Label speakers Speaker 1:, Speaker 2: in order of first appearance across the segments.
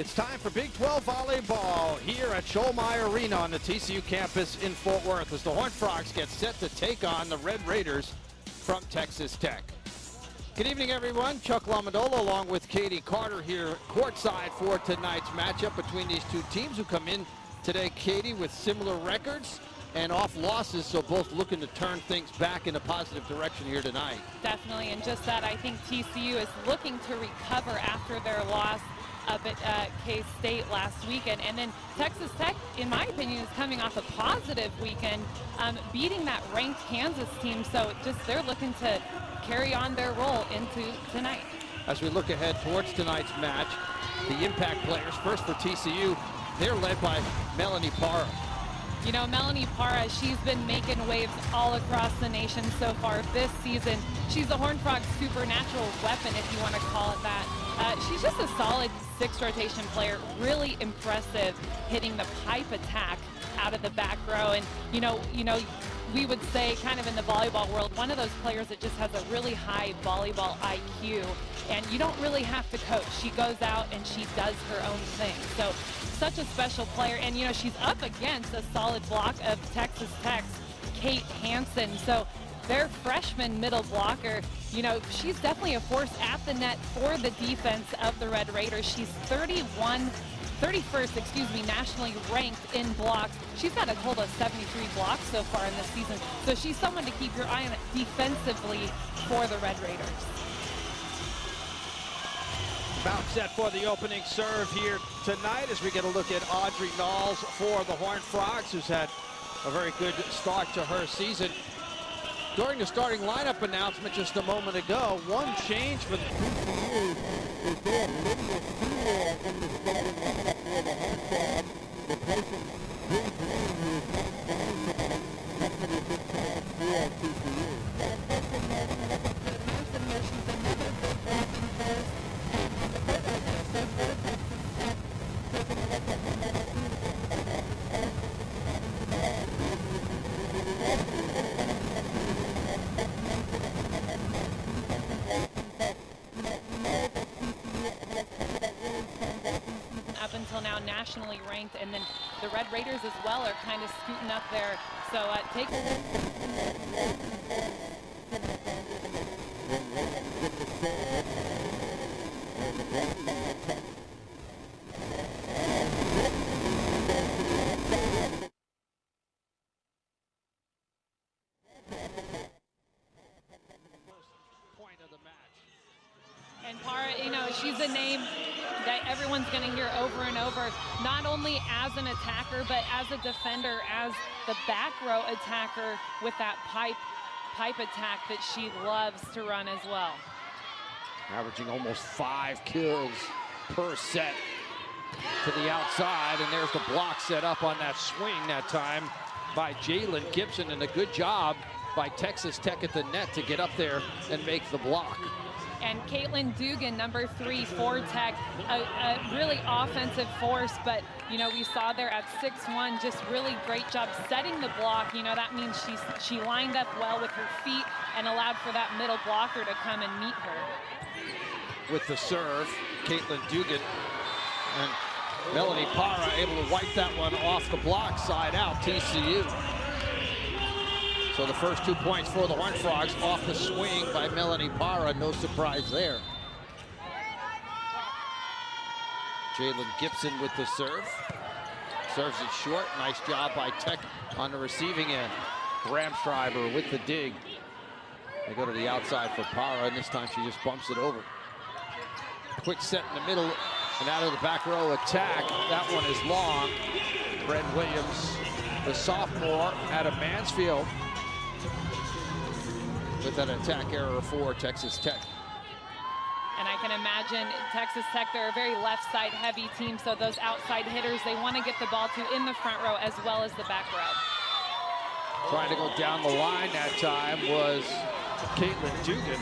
Speaker 1: It's time for Big 12 volleyball here at Scholmeyer Arena on the TCU campus in Fort Worth as the Horned Frogs get set to take on the Red Raiders from Texas Tech. Good evening, everyone. Chuck Lamondola along with Katie Carter here courtside for tonight's matchup between these two teams who come in today, Katie, with similar records and off losses, so both looking to turn things back in a positive direction here tonight.
Speaker 2: Definitely, and just that, I think TCU is looking to recover after their loss up at K-State last weekend. And then Texas Tech, in my opinion, is coming off a positive weekend, beating that ranked Kansas team. So just they're looking to carry on their role into tonight.
Speaker 1: As we look ahead towards tonight's match, the impact players, first for TCU, they're led by Melanie Parra.
Speaker 2: You know, Melanie Parra, she's been making waves all across the nation so far this season. She's a Horned Frog supernatural weapon, if you want to call it that. She's just a solid sixth rotation player, really impressive, hitting the pipe attack out of the back row. And, you know, we would say kind of in the volleyball world, one of those players that just has a really high volleyball IQ, and you don't really have to coach. She goes out and she does her own thing. So such a special player, and you know, she's up against a solid block of Texas Tech's Kate Hansen. So their freshman middle blocker, you know, she's definitely a force at the net for the defense of the Red Raiders. She's 31st, nationally ranked in blocks. She's got a total of 73 blocks so far in this season. So she's someone to keep your eye on defensively for the Red Raiders.
Speaker 1: Bounce set for the opening serve here tonight as we get a look at Audrey Knowles for the Horned Frogs, who's had a very good start to her season. During the starting lineup announcement just a moment ago, one change for the TCU is there. Lydia Sewell in the starting lineup for the Horned Frogs, replacing Bree Green, who is not starting tonight. That's going to be a big time for TCU. She's another big blocking force.
Speaker 2: Up until now, nationally ranked, and then the Red Raiders as well are kind of scooting up there. So take.
Speaker 1: Point of the match.
Speaker 2: And Parra, you know, she's a name that everyone's going to hear over and over, not only as an attacker, but as a defender, as the back row attacker with that pipe attack that she loves to run as well.
Speaker 1: Averaging almost 5 kills per set to the outside, and there's the block set up on that swing that time by Jalen Gibson, and a good job by Texas Tech at the net to get up there and make the block.
Speaker 2: And Caitlin Dugan, number 3 for Tech, a really offensive force, but you know, we saw there at 6'1", just really great job setting the block. You know, that means she lined up well with her feet and allowed for that middle blocker to come and meet her.
Speaker 1: With the serve, Caitlin Dugan, and Melanie Parra able to wipe that one off the block, side out, TCU. So the first 2 points for the Horned Frogs off the swing by Melanie Parra, no surprise there. Jalen Gibson with the serve. Serves it short, nice job by Tech on the receiving end. Bramstreiber with the dig. They go to the outside for Parra, and this time she just bumps it over. Quick set in the middle, and out of the back row attack. That one is long. Brent Williams, the sophomore out of Mansfield, with an attack error for Texas Tech.
Speaker 2: And I can imagine Texas Tech, they're a very left side heavy team, so those outside hitters they want to get the ball to in the front row as well as the back row.
Speaker 1: Trying to go down the line that time was Caitlin Dugan.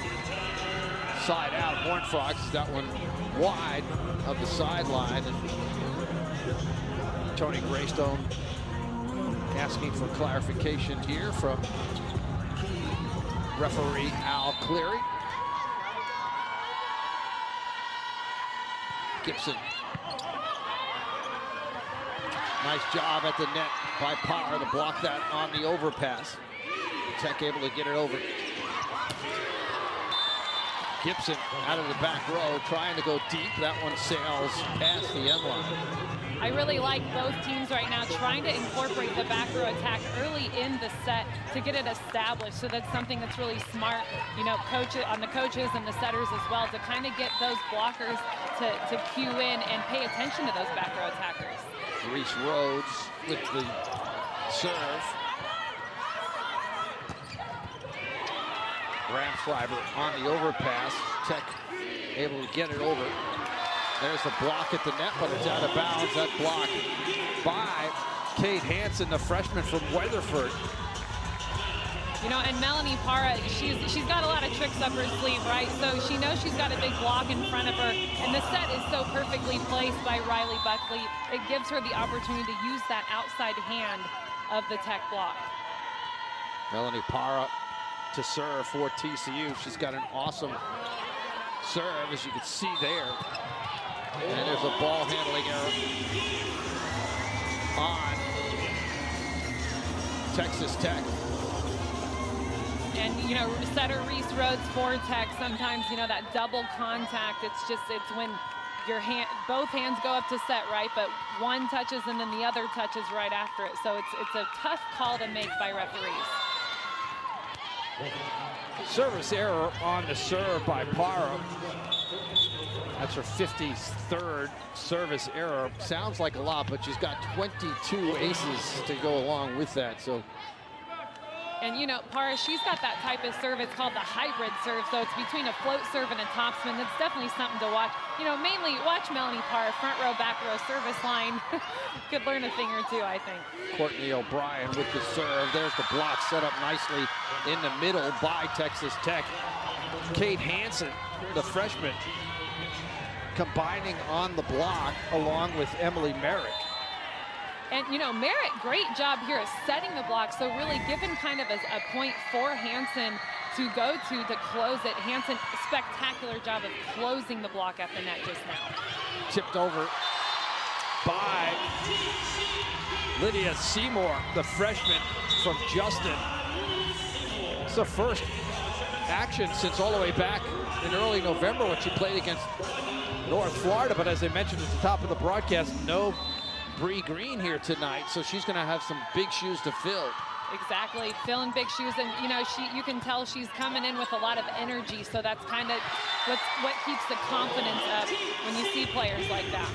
Speaker 1: Side out, Horned Frogs got one wide of the sideline. And Tony Greystone asking for clarification here from referee Al Cleary. Gibson Nice job at the net by Parra to block that on the overpass. Tech able to get it over. Gibson out of the back row, trying to go deep. That one sails past the end line.
Speaker 2: I really like both teams right now trying to incorporate the back row attack early in the set to get it established. So that's something that's really smart, you know, on the coaches and the setters as well, to kind of get those blockers to cue in and pay attention to those back row attackers.
Speaker 1: Reese Rhodes with the serve. Ramschreiber on the overpass. Tech able to get it over. There's the block at the net, but it's out of bounds. That block by Kate Hansen, the freshman from Weatherford.
Speaker 2: You know, and Melanie Parra, she's got a lot of tricks up her sleeve, right? So she knows she's got a big block in front of her, and the set is so perfectly placed by Riley Buckley. It gives her the opportunity to use that outside hand of the Tech block.
Speaker 1: Melanie Parra to serve for TCU. She's got an awesome serve, as you can see there. And there's a ball handling error on Texas Tech.
Speaker 2: And, you know, setter Reese Rhodes for Tech, sometimes, you know, that double contact, it's when both hands go up to set, right? But one touches and then the other touches right after it. So it's a tough call to make by referees.
Speaker 1: Service error on the serve by Parra. That's her 53rd service error. Sounds like a lot, but she's got 22 aces to go along with that. So,
Speaker 2: and you know, Parra, she's got that type of serve. It's called the hybrid serve. So it's between a float serve and a topspin. That's definitely something to watch. You know, mainly watch Melanie Parra, front row, back row, service line. Could learn a thing or two, I think.
Speaker 1: Courtney O'Brien with the serve. There's the block set up nicely in the middle by Texas Tech. Kate Hansen, the freshman, combining on the block along with Emily Merrick.
Speaker 2: And, you know, Merritt, great job here of setting the block. So really given kind of a point for Hansen to go to close it. Hansen, spectacular job of closing the block at the net just now.
Speaker 1: Tipped over by Lydia Seymour, the freshman from Justin. It's the first action since all the way back in early November when she played against North Florida. But as I mentioned at the top of the broadcast, no Bree Green here tonight, so she's going to have some big shoes to fill.
Speaker 2: Exactly, filling big shoes, and you know, you can tell she's coming in with a lot of energy, so that's kind of what keeps the confidence up when you see players like that.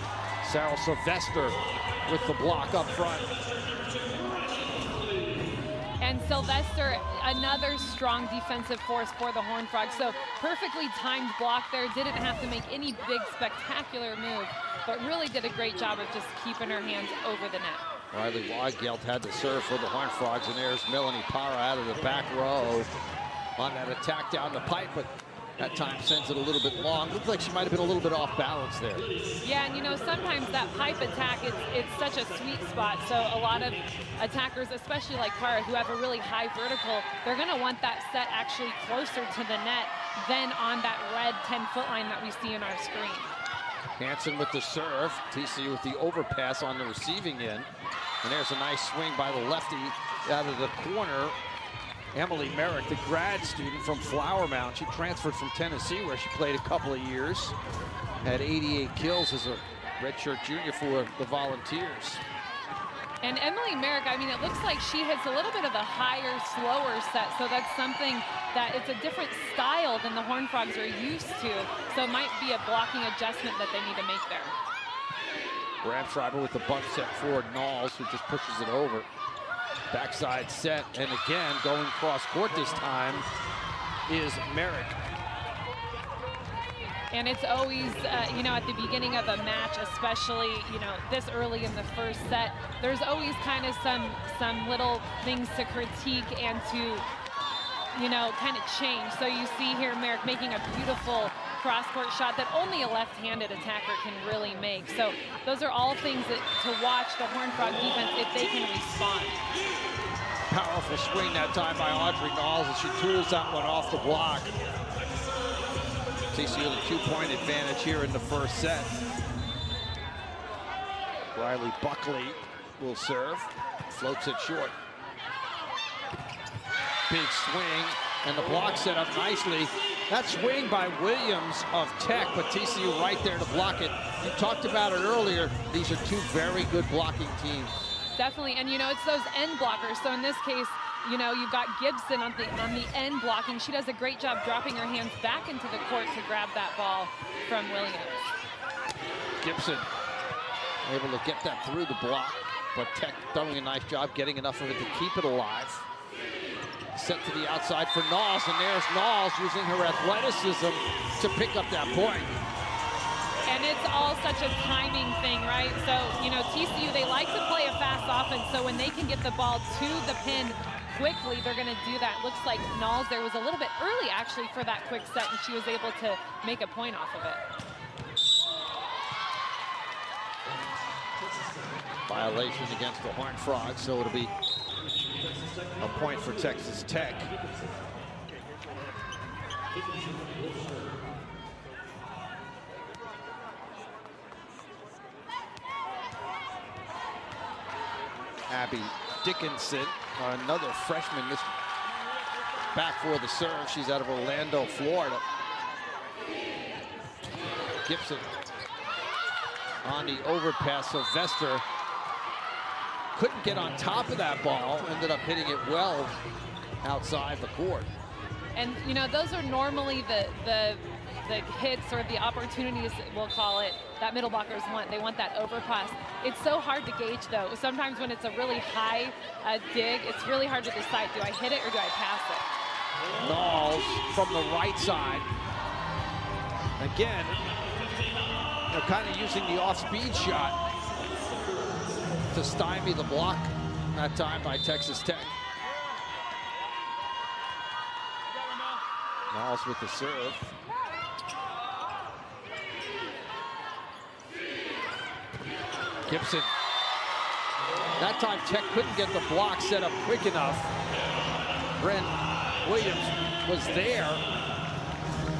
Speaker 1: Sarah Sylvester with the block up front.
Speaker 2: And Sylvester, another strong defensive force for the Horned Frogs. So perfectly timed block there. Didn't have to make any big spectacular move, but really did a great job of just keeping her hands over the net.
Speaker 1: Riley Weigelt had to serve for the Horned Frogs, and there's Melanie Parra out of the back row on that attack down the pipe, but that time sends it a little bit long. Looks like she might have been a little bit off balance there.
Speaker 2: Yeah, and you know, sometimes that pipe attack, it's such a sweet spot. So a lot of attackers, especially like Parra, who have a really high vertical, they're going to want that set actually closer to the net than on that red 10-foot line that we see in our screen.
Speaker 1: Hansen with the serve. TCU with the overpass on the receiving end. And there's a nice swing by the lefty out of the corner. Emily Merrick, the grad student from Flower Mound. She transferred from Tennessee, where she played a couple of years. Had 88 kills as a redshirt junior for the Volunteers.
Speaker 2: And Emily Merrick, I mean, it looks like she hits a little bit of a higher, slower set. So that's something that it's a different style than the Horned Frogs are used to. So it might be a blocking adjustment that they need to make there.
Speaker 1: Ramschreiber with the bump set for Knowles, who just pushes it over. Backside set, and again, going cross court this time is Merrick.
Speaker 2: And it's always, you know, at the beginning of a match, especially, you know, this early in the first set, there's always kind of some little things to critique and to, you know, kind of change. So you see here Merrick making a beautiful cross-court shot that only a left-handed attacker can really make. So those are all things that to watch the Horned Frog defense if they can respond.
Speaker 1: Powerful swing that time by Audrey Knowles as she tools that one off the block. TCU with a 2-point advantage here in the first set. Riley Buckley will serve. Floats it short. Big swing, and the block set up nicely. That swing by Williams of Tech, but TCU right there to block it. You talked about it earlier. These are two very good blocking teams.
Speaker 2: Definitely, and you know, it's those end blockers. So in this case, you know, you've got Gibson on the end blocking. She does a great job dropping her hands back into the court to grab that ball from Williams.
Speaker 1: Gibson able to get that through the block, but Tech doing a nice job getting enough of it to keep it alive. Set to the outside for Knowles, and there's Knowles using her athleticism to pick up that point.
Speaker 2: And it's all such a timing thing, right? So, you know, TCU, they like to play a fast offense, so when they can get the ball to the pin quickly, they're going to do that. Looks like Knowles there was a little bit early, actually, for that quick set, and she was able to make a point off of it.
Speaker 1: Violation against the Horned Frogs, so it'll be a point for Texas Tech. Abby Dickinson, another freshman, back for the serve. She's out of Orlando, Florida. Gibson on the overpass. Sylvester couldn't get on top of that ball, ended up hitting it well outside the court.
Speaker 2: And you know, those are normally the hits or the opportunities, we'll call it, that middle blockers want. They want that overpass. It's so hard to gauge, though. Sometimes when it's a really high dig, it's really hard to decide, do I hit it or do I pass it?
Speaker 1: Knowles from the right side. Again, they're kind of using the off-speed shot to stymie the block that time by Texas Tech. Knowles with the serve. Gibson. That time Tech couldn't get the block set up quick enough. Bryn Williams was there,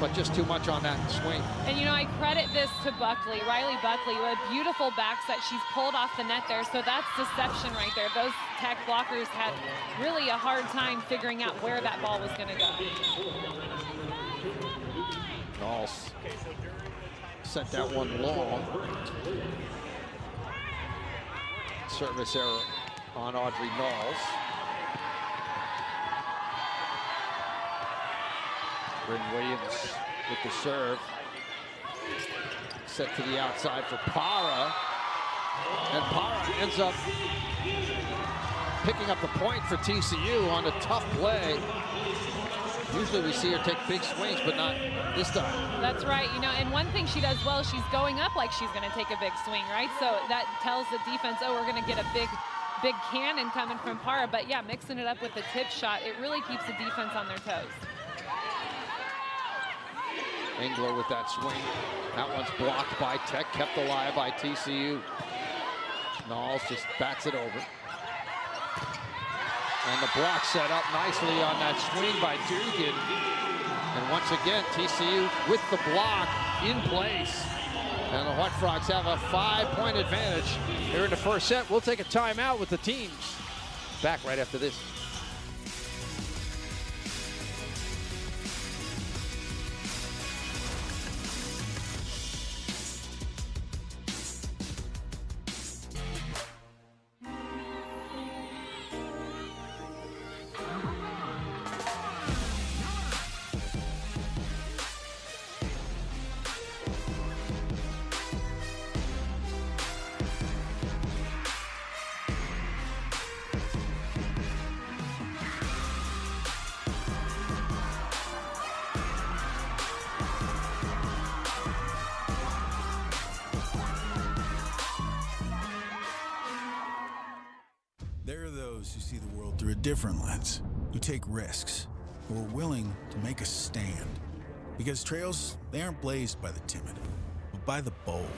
Speaker 1: but just too much on that swing.
Speaker 2: And you know, I credit this to Buckley, Riley Buckley, with a beautiful back set. She's pulled off the net there, so that's deception right there. Those Tech blockers had really a hard time figuring out where that ball was going to go.
Speaker 1: Knowles sent that one long. Service error on Audrey Knowles. Bryn Williams with the serve. Set to the outside for Para. And Para ends up picking up the point for TCU on a tough play. Usually we see her take big swings, but not this time.
Speaker 2: That's right, you know, and one thing she does well, she's going up like she's going to take a big swing, right? So that tells the defense, oh, we're going to get a big cannon coming from Para. But yeah, mixing it up with the tip shot, it really keeps the defense on their toes.
Speaker 1: Engler with that swing. That one's blocked by Tech, kept alive by TCU. Knowles just bats it over. And the block set up nicely on that swing by Dugan. And once again, TCU with the block in place. And the Horned Frogs have a 5-point advantage here in the first set. We'll take a timeout with the teams. Back right after this.
Speaker 3: There are those who see the world through a different lens, who take risks, who are willing to make a stand. Because trails, they aren't blazed by the timid, but by the bold.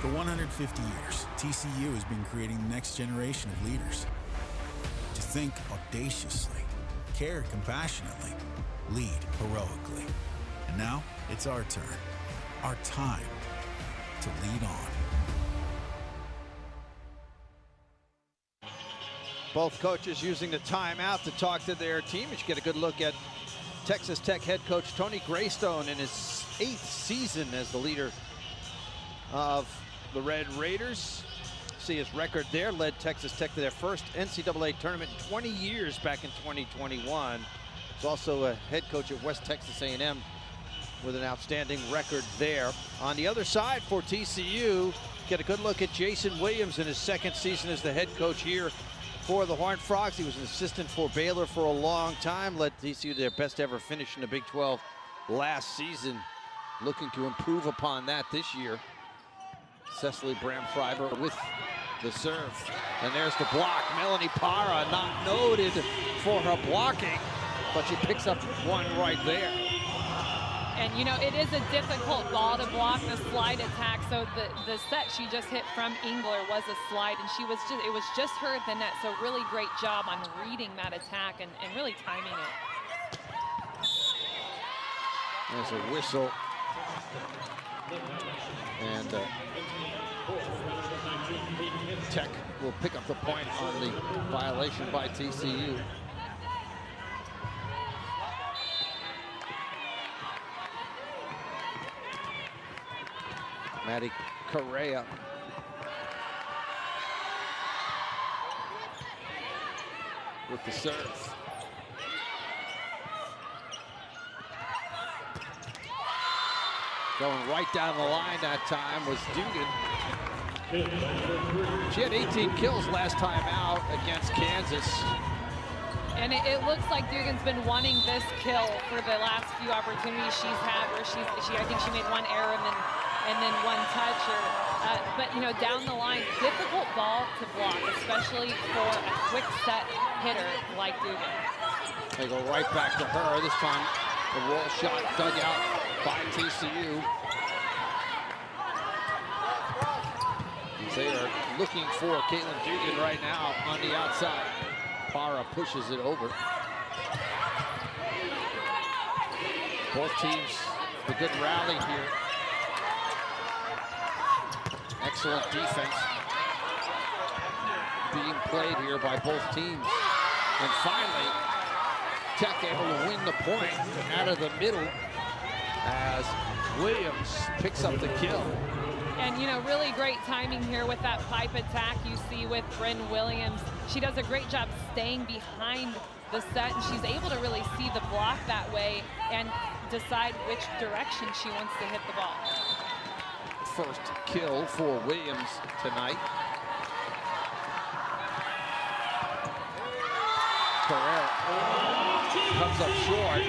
Speaker 3: For 150 years, TCU has been creating the next generation of leaders. To think audaciously, care compassionately, lead heroically. And now, it's our turn, our time to lead on.
Speaker 1: Both coaches using the timeout to talk to their team. You should get a good look at Texas Tech head coach Tony Greystone in his 8th season as the leader of the Red Raiders. See his record there, led Texas Tech to their first NCAA tournament in 20 years back in 2021. He's also a head coach at West Texas A&M with an outstanding record there. On the other side for TCU, get a good look at Jason Williams in his 2nd season as the head coach here for the Horned Frogs. He was an assistant for Baylor for a long time, led TCU to their best ever finish in the Big 12 last season. Looking to improve upon that this year. Cecily Bram-Freiber with the serve. And there's the block. Melanie Parra not noted for her blocking, but she picks up one right there.
Speaker 2: And you know, it is a difficult ball to block, the slide attack. So the set she just hit from Engler was a slide, and it was just her at the net. So really great job on reading that attack and really timing it.
Speaker 1: There's a whistle. And Tech will pick up the point on the violation by TCU. Maddie Correa. With the serve. Going right down the line that time was Dugan. She had 18 kills last time out against Kansas.
Speaker 2: And it looks like Dugan's been wanting this kill for the last few opportunities she's had, where I think she made one error and then one touch. But you know, down the line, difficult ball to block, especially for a quick set hitter like Dugan.
Speaker 1: They go right back to her. This time, the roll shot dug out by TCU. They are looking for Caitlin Dugan right now on the outside. Parra pushes it over. Both teams, a good rally here. Excellent defense being played here by both teams. And finally, Tech able to win the point out of the middle as Williams picks up the kill.
Speaker 2: And, you know, really great timing here with that pipe attack you see with Bryn Williams. She does a great job staying behind the set, and she's able to really see the block that way and decide which direction she wants to hit the ball.
Speaker 1: First kill for Williams tonight. Carrera comes up short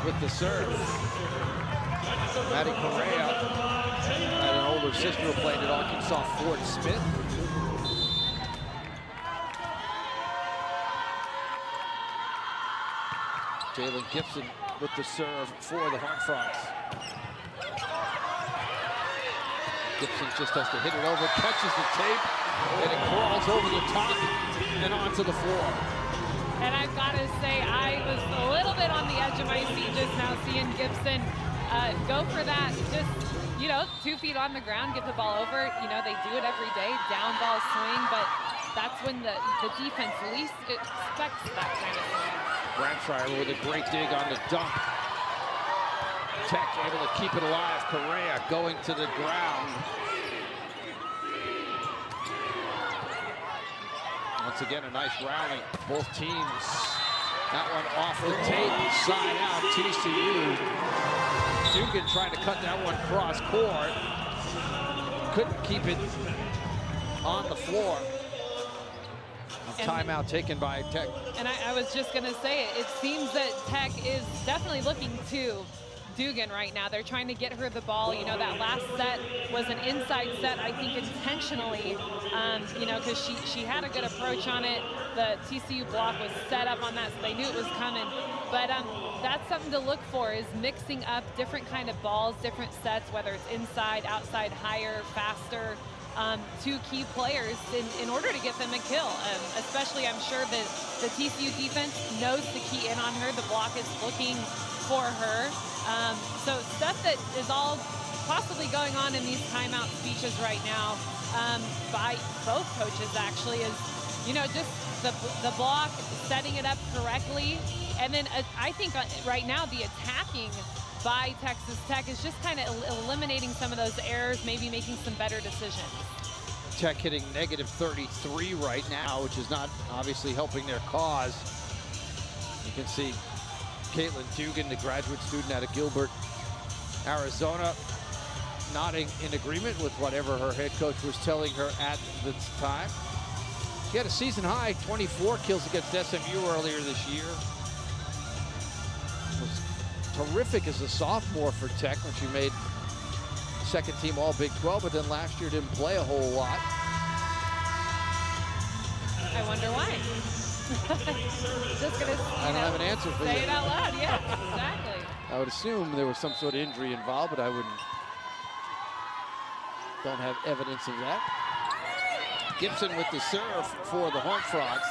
Speaker 1: with the serve. Maddie Correa had an older sister who played at Arkansas, Fort Smith. Jalen Gibson with the serve for the Horned Frogs. Gibson just has to hit it over, catches the tape, and it crawls over the top and onto the floor.
Speaker 2: And I've got to say, I was a little bit on the edge of my seat just now seeing Gibson go for that. Just, you know, 2 feet on the ground, get the ball over. You know, they do it every day, down ball swing, but that's when the defense least expects that kind of swing.
Speaker 1: Bramshire with a great dig on the dump. Tech able to keep it alive. Correa going to the ground. Once again, a nice rally. Both teams. That one off the tape, side out, TCU. Dugan trying to cut that one cross court. Couldn't keep it on the floor. A timeout taken by Tech.
Speaker 2: And I was just going to say, it seems that Tech is definitely looking to Dugan right now. They're trying to get her the ball. You know, that last set was an inside set, I think intentionally, you know, because she had a good approach on it. The TCU block was set up on that, so they knew it was coming. But that's something to look for, is mixing up different kind of balls, different sets, whether it's inside, outside, higher, faster, to key players in order to get them a kill. Especially, I'm sure that the TCU defense knows to key in on her. The block is looking for her. So stuff that is all possibly going on in these timeout speeches right now by both coaches, actually, is You know, just the block, setting it up correctly. And then I think right now the attacking by Texas Tech is just kind of eliminating some of those errors, maybe making some better decisions.
Speaker 1: Tech hitting -33 right now, which is not obviously helping their cause. You can see Caitlin Dugan, the graduate student out of Gilbert, Arizona, nodding in agreement with whatever her head coach was telling her at the time. She had a season high 24 kills against SMU earlier this year. Was terrific as a sophomore for Tech when she made second team all Big 12, but then last year didn't play a whole lot.
Speaker 2: I wonder why. Just gonna,
Speaker 1: I don't have an answer for you.
Speaker 2: Say it out loud, yeah, exactly.
Speaker 1: I would assume there was some sort of injury involved, but I don't have evidence of that. Gibson with the serve for the Horned Frogs.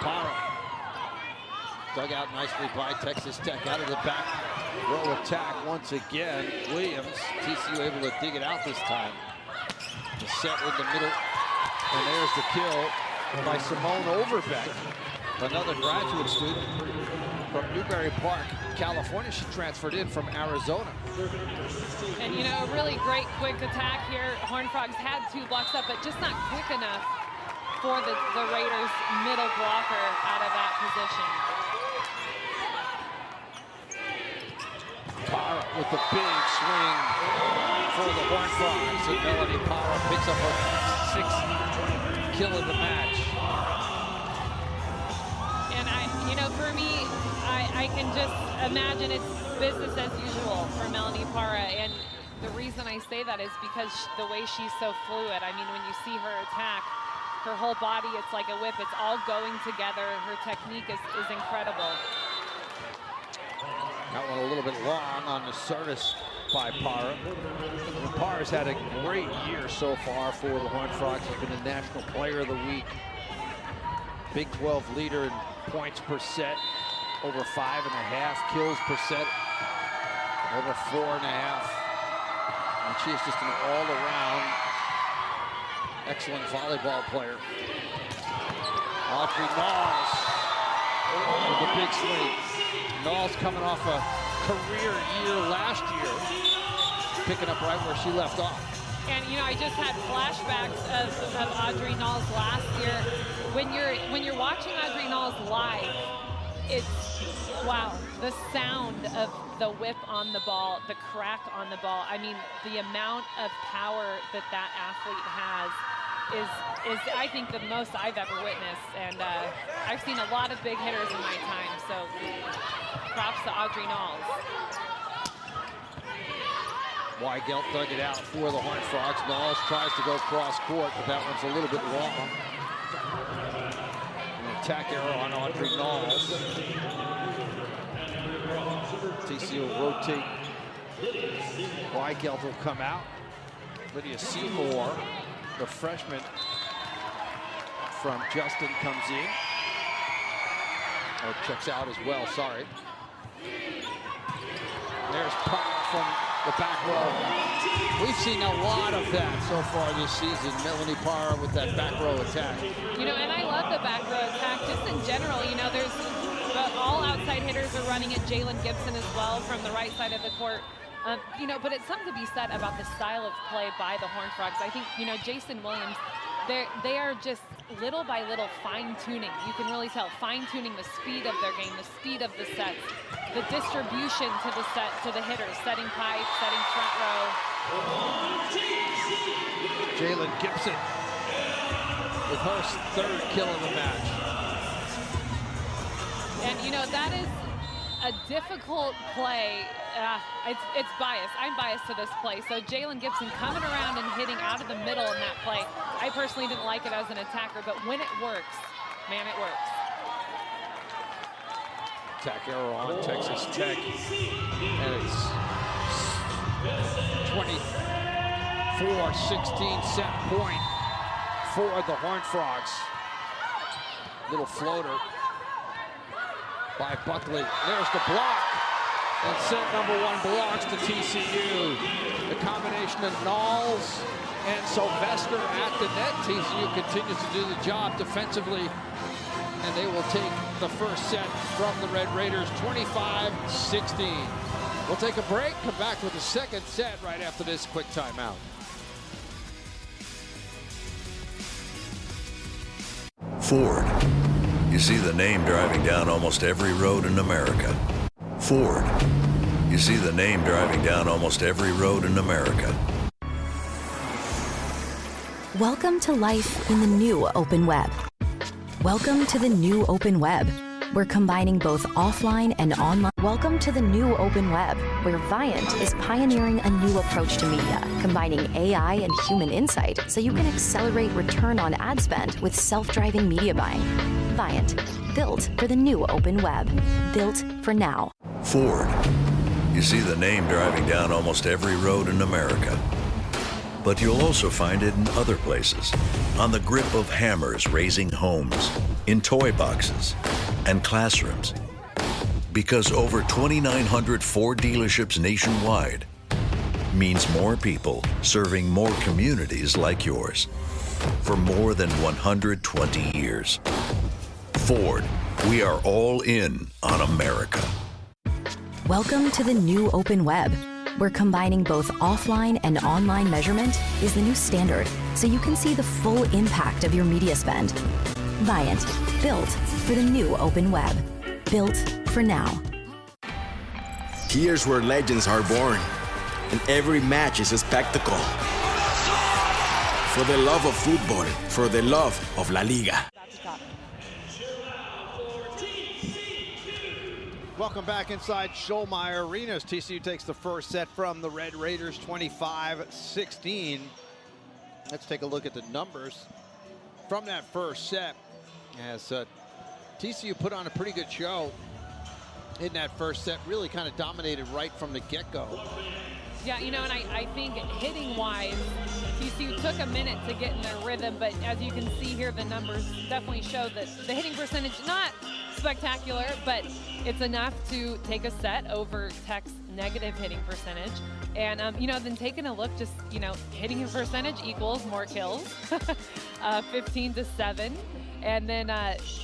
Speaker 1: Parra dug out nicely by Texas Tech out of the back row attack once again. Williams, TCU able to dig it out this time. The set in the middle, and there's the kill by Simone Overbeck, another graduate student from Newbury Park, California. She transferred in from Arizona.
Speaker 2: And you know, a really great quick attack here. Horned Frogs had 2 blocks up, but just not quick enough for the Raiders' middle blocker out of that position.
Speaker 1: Parra with the big swing for the Horned Frogs, and Melanie Parra picks up her 6th kill of the match.
Speaker 2: And you know, for me, I can just imagine it's business as usual for Melanie Parra. And the reason I say that is because the way she's so fluid. I mean, when you see her attack, her whole body, it's like a whip. It's all going together. Her technique is incredible.
Speaker 1: That one a little bit long on the service by Parra. And Parra's had a great year so far for the Horned Frogs. Has been a National Player of the Week. Big 12 leader in points per set. Over 5.5 kills per set. Over 4.5. And she is just an all-around excellent volleyball player. Audrey Knowles with the big swing. Knowles coming off a career year last year, picking up right where she left off.
Speaker 2: And you know, I just had flashbacks of Audrey Knowles last year. When you're watching Audrey Knowles live, it's wow, the sound of the whip on the ball, the crack on the ball. I mean, the amount of power that athlete has is I think the most I've ever witnessed. And I've seen a lot of big hitters in my time, so props to Audrey Knowles.
Speaker 1: Weigelt dug it out for the Horned Frogs. Knowles tries to go cross court, but that one's a little bit long. An attack arrow on Audrey Knowles. TCU will rotate. Weigelt will come out. Lydia Seymour, the freshman from Justin, comes in. Or checks out as well, sorry. There's Parra from the back row. We've seen a lot of that so far this season. Melanie Parra with that back row attack.
Speaker 2: You know, and I love the back row attack just in general. You know, there's all outside hitters are running at Jalen Gibson as well from the right side of the court. You know, but it's something to be said about the style of play by the Horned Frogs. I think, you know, Jason Williams, they are just little by little fine-tuning. You can really tell, fine-tuning the speed of their game, the speed of the sets, the distribution to the set, to the hitters, setting pipe, setting front row.
Speaker 1: Jalen Gibson with her 3rd kill of the match.
Speaker 2: And, you know, that is a difficult play. It's biased. I'm biased to this play. So Jalen Gibson coming around and hitting out of the middle in that play. I personally didn't like it as an attacker, but when it works, man, it works.
Speaker 1: Attack arrow on Texas Tech. And it's 24-16 set point for the Horned Frogs. Little floater by Buckley. There's the block. And set number 1 belongs to TCU. The combination of Knowles and Sylvester at the net. TCU continues to do the job defensively, and they will take the first set from the Red Raiders, 25-16. We'll take a break, come back with the second set right after this quick timeout.
Speaker 4: Ford. You see the name driving down almost every road in America. Ford. You see the name driving down almost every road in America.
Speaker 5: Welcome to life in the new open web. Welcome to the new open web. We're combining both offline and online. Welcome to the new open web, where Viant is pioneering a new approach to media, combining AI and human insight so you can accelerate return on ad spend with self-driving media buying. Viant, built for the new open web, built for now.
Speaker 4: Ford. You see the name driving down almost every road in America. But you'll also find it in other places. On the grip of hammers raising homes, in toy boxes, and classrooms. Because over 2,900 Ford dealerships nationwide means more people serving more communities like yours for more than 120 years. Ford, we are all in on America.
Speaker 5: Welcome to the new open web, where combining both offline and online measurement is the new standard, so you can see the full impact of your media spend. Viant, built for the new open web, built for now.
Speaker 6: Here's where legends are born, and every match is a spectacle. For the love of football, for the love of La Liga.
Speaker 1: Welcome back inside Schollmeyer Arena as TCU takes the first set from the Red Raiders, 25-16. Let's take a look at the numbers from that first set, as TCU put on a pretty good show in that first set, really kind of dominated right from the get-go.
Speaker 2: Yeah, you know, and I think hitting-wise, TCU took a minute to get in their rhythm, but as you can see here, the numbers definitely show that the hitting percentage, not spectacular, but it's enough to take a set over Tech's negative hitting percentage. And, you know, then taking a look, just, you know, hitting percentage equals more kills, 15-7. And then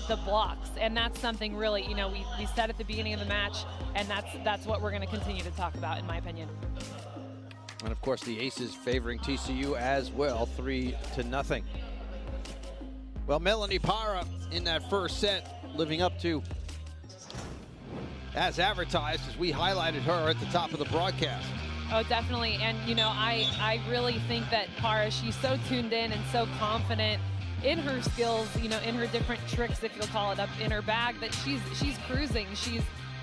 Speaker 2: the blocks, and that's something really, you know, we said at the beginning of the match, and that's what we're going to continue to talk about, in my opinion.
Speaker 1: And of course, the aces favoring TCU as well, 3-0. Well, Melanie Parra in that first set, living up to as advertised, as we highlighted her at the top of the broadcast.
Speaker 2: Oh, definitely. And, you know, I really think that Parra, she's so tuned in and so confident in her skills, you know, in her different tricks, if you'll call it, up in her bag, that she's cruising.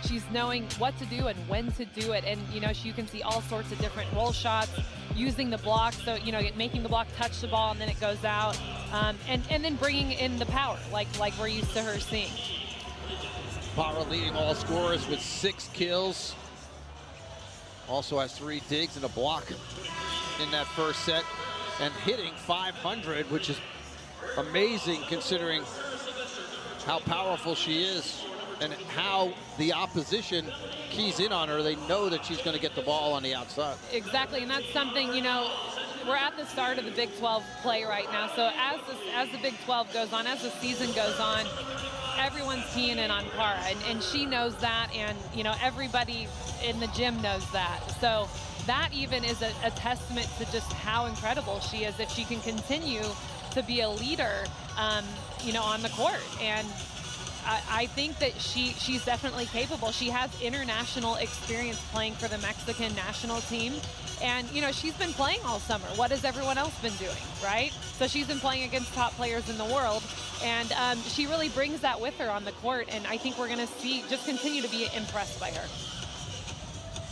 Speaker 2: She's knowing what to do and when to do it. And, you know, you can see all sorts of different roll shots, using the block, so, you know, making the block touch the ball and then it goes out. And then bringing in the power, like we're used to her seeing.
Speaker 1: Parra leading all scorers with 6 kills. Also has 3 digs and a block in that first set. And hitting .500, which is amazing considering how powerful she is and how the opposition keys in on her. They know that she's going to get the ball on the outside.
Speaker 2: Exactly, and that's something, you know, we're at the start of the Big 12 play right now. So as the Big 12 goes on, as the season goes on, everyone's keying in on Parra, and she knows that, and, you know, everybody in the gym knows that. So that even is a testament to just how incredible she is if she can continue to be a leader, you know, on the court. And I think that she's definitely capable. She has international experience playing for the Mexican national team. And, you know, she's been playing all summer. What has everyone else been doing, right? So she's been playing against top players in the world. And she really brings that with her on the court. And I think we're going to just continue to be impressed by her.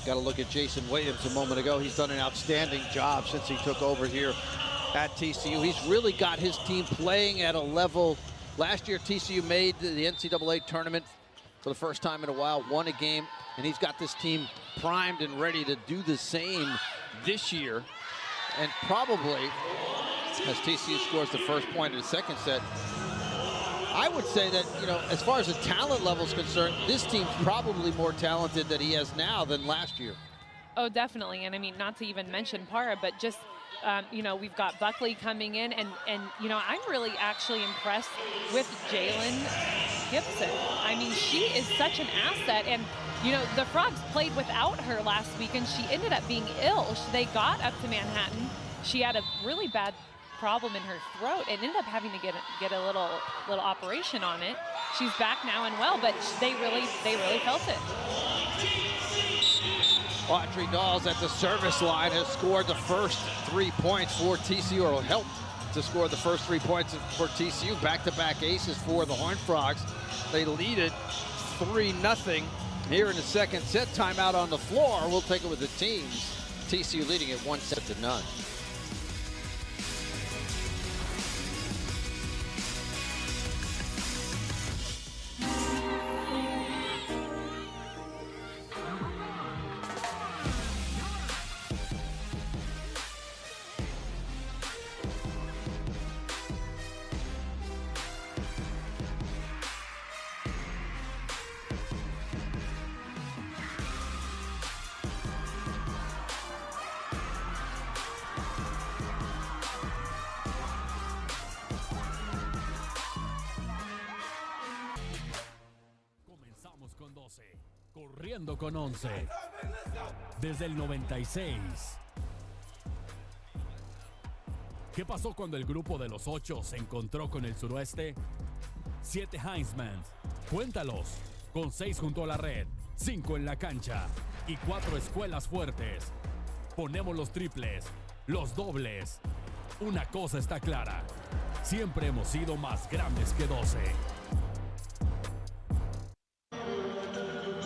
Speaker 1: Got to look at Jason Williams a moment ago. He's done an outstanding job since he took over here at TCU. He's really got his team playing at a level. Last year, TCU made the NCAA tournament for the first time in a while, won a game, and he's got this team primed and ready to do the same this year. And probably, as TCU scores the first point in the second set, I would say that, you know, as far as the talent level is concerned, this team's probably more talented that he has now than last year.
Speaker 2: Oh, definitely. And I mean, not to even mention Para, but just, you know, we've got Buckley coming in, and you know, I'm really actually impressed with Jalen Gibson. I mean, she is such an asset, and you know, the Frogs played without her last week, and she ended up being ill. They got up to Manhattan. She had a really bad problem in her throat and ended up having to get a little operation on it. She's back now and well, but they really felt it.
Speaker 1: Audrey Knowles at the service line has scored the first 3 points for TCU, or helped to score the first 3 points for TCU. Back-to-back aces for the Horned Frogs. They lead it 3-0 here in the second set. Timeout on the floor. We'll take it with the teams. TCU leading it 1-0.
Speaker 7: Corriendo con 11 desde el 96. ¿Qué pasó cuando el grupo de los 8 se encontró con el suroeste? 7 Heisman, cuéntalos, con 6 junto a la red, 5 en la cancha y 4 escuelas fuertes. Ponemos los triples, los dobles. Una cosa está clara, siempre hemos sido más grandes que 12.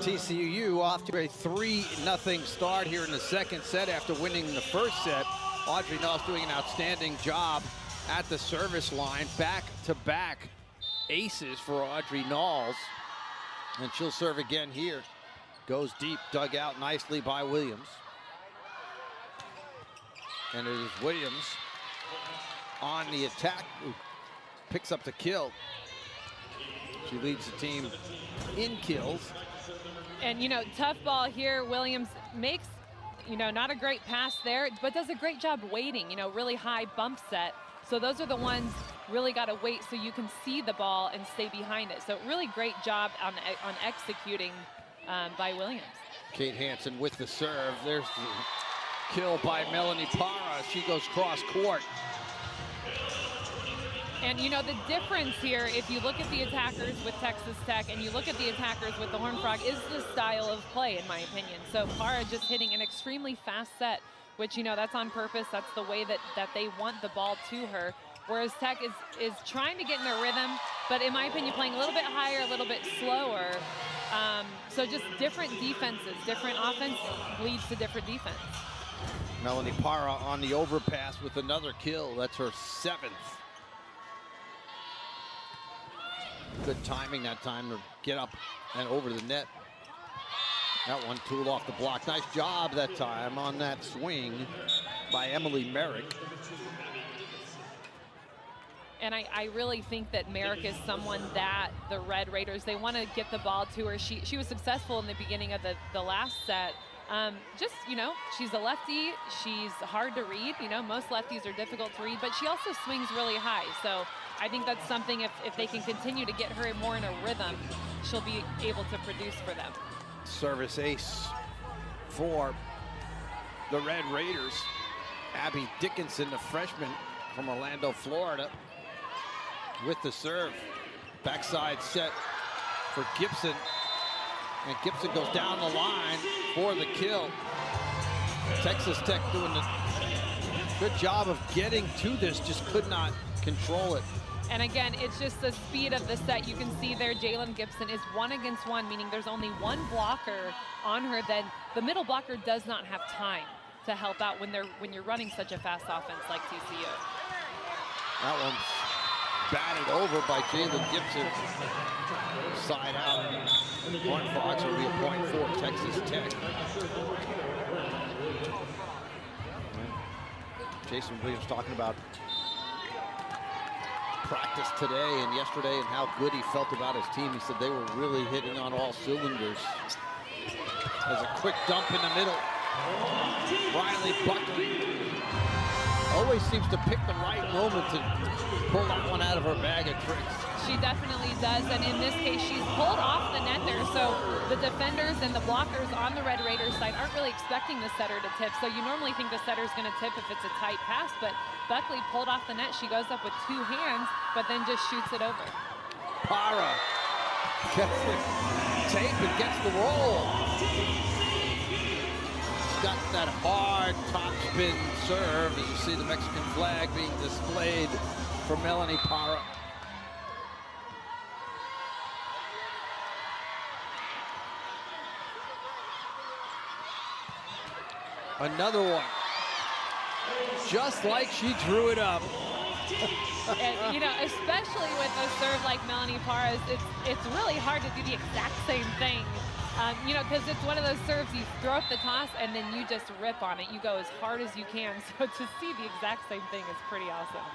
Speaker 1: TCU off to a 3-0 start here in the second set after winning the first set. Audrey Knowles doing an outstanding job at the service line. Back-to-back aces for Audrey Knowles. And she'll serve again here. Goes deep, dug out nicely by Williams. And it is Williams on the attack, who picks up the kill. She leads the team in kills.
Speaker 2: And, you know, tough ball here. Williams makes, you know, not a great pass there, but does a great job waiting, you know, really high bump set. So those are the ones really got to wait so you can see the ball and stay behind it. So really great job on executing by Williams.
Speaker 1: Kate Hansen with the serve. There's the kill by Melanie Para. She goes cross court.
Speaker 2: And, you know, the difference here, if you look at the attackers with Texas Tech and you look at the attackers with the Horned Frog, is the style of play, in my opinion. So Para just hitting an extremely fast set, which, you know, that's on purpose. That's the way that they want the ball to her. Whereas Tech is trying to get in their rhythm, but in my opinion, playing a little bit higher, a little bit slower. So just different defenses, different offense leads to different defense.
Speaker 1: Melanie Para on the overpass with another kill. That's her 7th. Good timing that time to get up and over the net. That one tool off the block. Nice job that time on that swing by Emily Merrick.
Speaker 2: And I really think that Merrick is someone that the Red Raiders, they want to get the ball to her. She was successful in the beginning of the last set. Just, you know, she's a lefty. She's hard to read. You know, most lefties are difficult to read, but she also swings really high. So I think that's something, if they can continue to get her more in a rhythm, she'll be able to produce for them.
Speaker 1: Service ace for the Red Raiders. Abby Dickinson, the freshman from Orlando, Florida, with the serve. Backside set for Gibson. And Gibson goes down the line for the kill. Texas Tech doing a good job of getting to this, just could not control it.
Speaker 2: And again, it's just the speed of the set. You can see there, Jalen Gibson is 1 against 1, meaning there's only one blocker on her. Then the middle blocker does not have time to help out when you're running such a fast offense like TCU.
Speaker 1: That one's batted over by Jalen Gibson. Side out. Horned Frogs will be a point for Texas Tech. Jason Williams talking about practice today and yesterday and how good he felt about his team. He said they were really hitting on all cylinders. There's a quick dump in the middle. Riley Buckley always seems to pick the right moment to pull that one out of her bag of tricks.
Speaker 2: She definitely does, and in this case, she's pulled off the net there, so the defenders and the blockers on the Red Raiders side aren't really expecting the setter to tip, so you normally think the setter's going to tip if it's a tight pass, but Buckley pulled off the net. She goes up with 2 hands, but then just shoots it over.
Speaker 1: Para gets the tape and gets the roll. Got that hard topspin serve, as you see the Mexican flag being displayed for Melanie Para. Another one, just like she drew it up.
Speaker 2: And, you know, especially with a serve like Melanie Para's, it's really hard to do the exact same thing. You know, because it's one of those serves, you throw up the toss and then you just rip on it. You go as hard as you can. So to see the exact same thing is pretty awesome.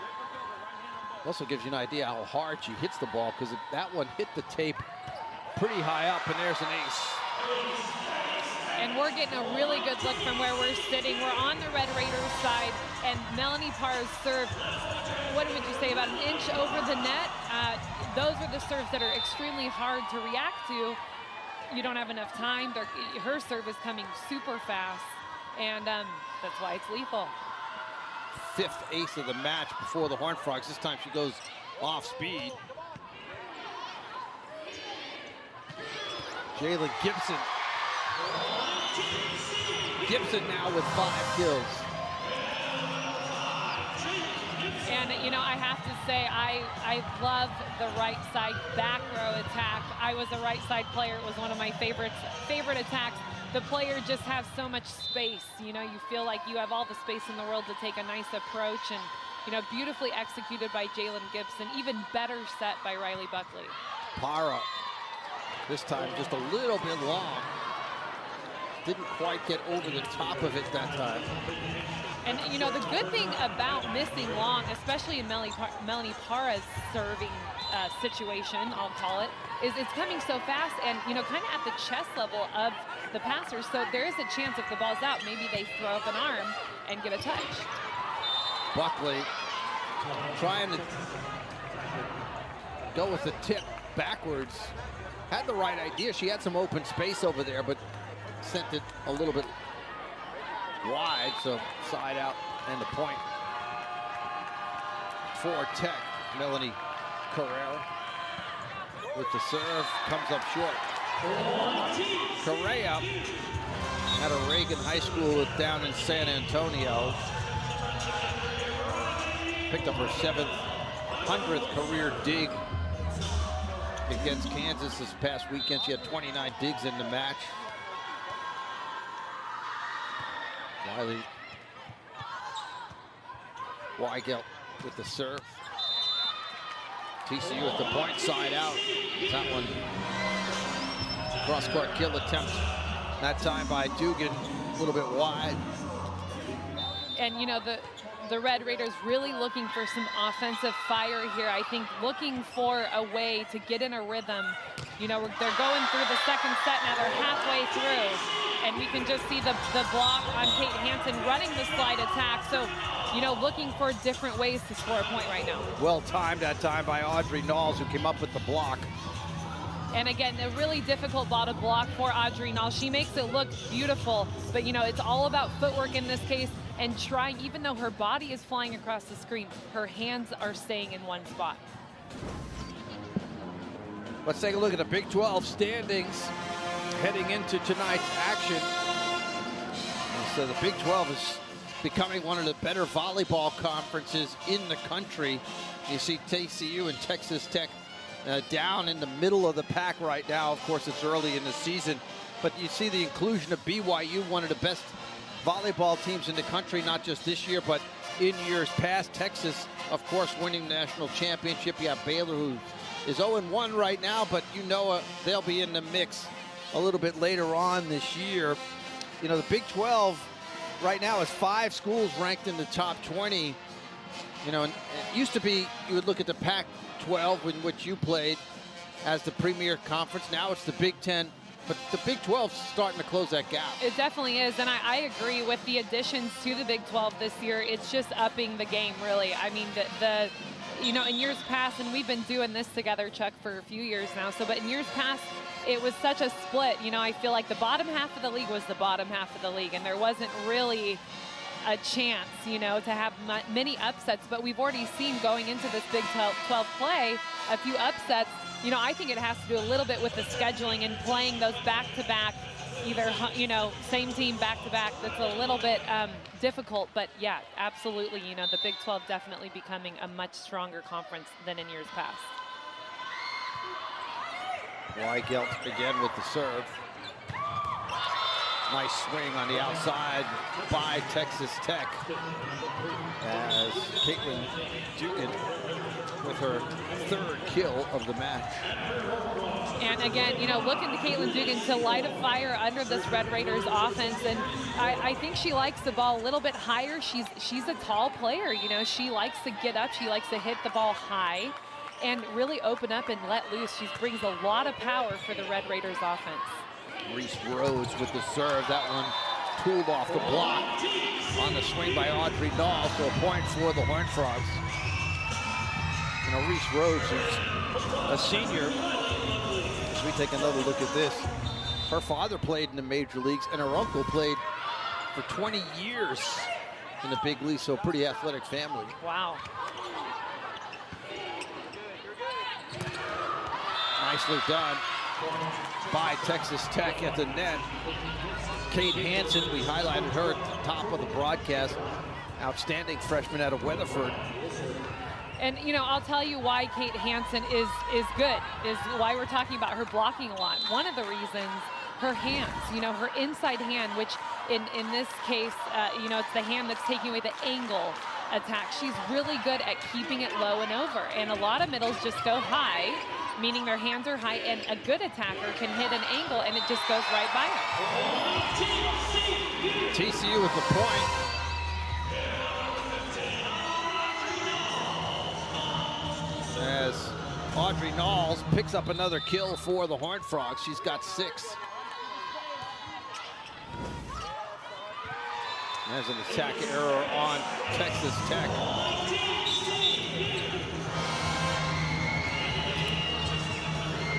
Speaker 1: Also gives you an idea how hard she hits the ball, because that one hit the tape pretty high up, and there's an ace.
Speaker 2: And we're getting a really good look from where we're sitting. We're on the Red Raiders side, and Melanie Para's serve, what would you say, about an inch over the net? Those are the serves that are extremely hard to react to. You don't have enough time. Her serve is coming super fast, and that's why it's lethal.
Speaker 1: 5th ace of the match before the Horned Frogs. This time she goes off speed. Jalen Gibson. Gibson now with 5 kills.
Speaker 2: And, you know, I have to say, I love the right side back row attack. I was a right side player. It was one of my favorite attacks. The player just has so much space. You know, you feel like you have all the space in the world to take a nice approach. And, you know, beautifully executed by Jalen Gibson. Even better set by Riley Buckley.
Speaker 1: Para, this time just a little bit long. Didn't quite get over the top of it that time.
Speaker 2: And, you know, the good thing about missing long, especially in Melanie Para's serving situation, I'll call it, is it's coming so fast and, you know, kind of at the chest level of the passers. So there is a chance if the ball's out, maybe they throw up an arm and get a touch.
Speaker 1: Buckley trying to go with the tip backwards. Had the right idea. She had some open space over there, but sent it a little bit wide, so side out and the point for Tech. Melanie Carrera with the serve, comes up short. Correa at a Reagan High School down in San Antonio. Picked up her 700th career dig against Kansas this past weekend. She had 29 digs in the match. Riley Weigelt with the serve. TCU at the point, side out. That one, cross-court kill attempt. That time by Dugan, a little bit wide.
Speaker 2: And, you know, the Red Raiders really looking for some offensive fire here. I think looking for a way to get in a rhythm. You know, they're going through the second set now. They're halfway through. And we can just see the block on Kate Hansen running the slide attack. So, you know, looking for different ways to score a point right now.
Speaker 1: Well timed that time by Audrey Knowles, who came up with the block.
Speaker 2: And again, a really difficult ball to block for Audrey Knowles. She makes it look beautiful, but, you know, it's all about footwork in this case and trying, even though her body is flying across the screen, her hands are staying in one spot.
Speaker 1: Let's take a look at the Big 12 standings heading into tonight's action. And so the Big 12 is becoming one of the better volleyball conferences in the country. You see TCU and Texas Tech down in the middle of the pack right now. Of course, it's early in the season, but you see the inclusion of BYU, one of the best volleyball teams in the country, not just this year, but in years past. Texas, of course, winning the national championship. You have Baylor, who is 0-1 right now, but you know they'll be in the mix a little bit later on this year. You know, the Big 12 right now has 5 schools ranked in the top 20. You know, and it used to be you would look at the Pac-12 in which you played as the premier conference. Now it's the Big Ten, but the Big 12 is starting to close that gap.
Speaker 2: It definitely is, and I agree with the additions to the Big 12 this year. It's just upping the game, really. I mean, you know, in years past, and we've been doing this together, Chuck, for a few years now. But in years past, it was such a split. You know, I feel like the bottom half of the league was the bottom half of the league, and there wasn't really a chance, you know, to have many upsets. But we've already seen going into this Big 12 play a few upsets. You know, I think it has to do a little bit with the scheduling and playing those back-to-back, either, you know, same team back-to-back. That's a little bit difficult, but yeah, absolutely. You know, the Big 12 definitely becoming a much stronger conference than in years past.
Speaker 1: Weigelt again with the serve. Nice swing on the outside by Texas Tech as Caitlin Dugan with her third kill of the match.
Speaker 2: And again, you know, looking to Caitlin Dugan to light a fire under this Red Raiders offense, and I think she likes the ball a little bit higher. She's a tall player, you know. She likes to get up. She likes to hit the ball high and really open up and let loose. She brings a lot of power for the Red Raiders offense.
Speaker 1: Reese Rhodes with the serve. That one tooled off the block on the swing by Audrey Dahl, so a point for the Horned Frogs. You know, Reese Rhodes is a senior. As we take another look at this, her father played in the major leagues and her uncle played for 20 years in the big league, so a pretty athletic family.
Speaker 2: Wow.
Speaker 1: Nicely done by Texas Tech at the net. Kate Hansen, we highlighted her at the top of the broadcast. Outstanding freshman out of Weatherford.
Speaker 2: And, you know, I'll tell you why Kate Hansen is good, is why we're talking about her blocking a lot. One of the reasons, her hands, you know, her inside hand, which in this case, you know, it's the hand that's taking away the angle attack. She's really good at keeping it low and over. And a lot of middles just go high, meaning their hands are high, and a good attacker can hit an angle and it just goes right by them.
Speaker 1: TCU with the point. As Audrey Knowles picks up another kill for the Horned Frogs. She's got 6. There's an attack error on Texas Tech.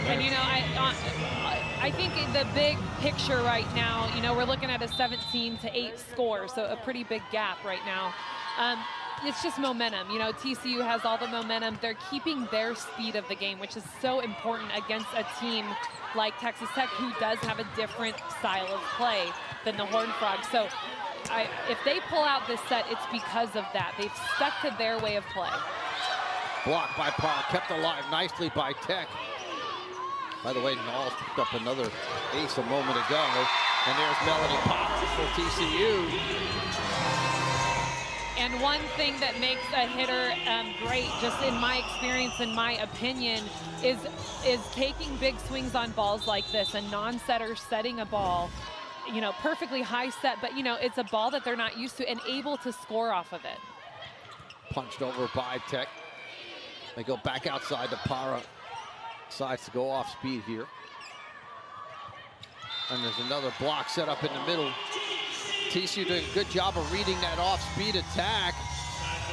Speaker 2: And, you know, I think the big picture right now, you know, we're looking at a 17-8 score, so a pretty big gap right now. It's just momentum. You know, TCU has all the momentum. They're keeping their speed of the game, which is so important against a team like Texas Tech, who does have a different style of play than the Horned Frogs. So if they pull out this set, it's because of that. They've stuck to their way of play.
Speaker 1: Blocked by Parr, kept alive nicely by Tech. By the way, Knowles picked up another ace a moment ago. And there's Melanie Potts for TCU.
Speaker 2: And one thing that makes a hitter great, just in my experience, in my opinion, is taking big swings on balls like this. A non-setter setting a ball, you know, perfectly high set, but, you know, it's a ball that they're not used to and able to score off of it.
Speaker 1: Punched over by Tech. They go back outside to Parra. Decides to go off speed here. And there's another block set up in the middle. TCU doing a good job of reading that off-speed attack.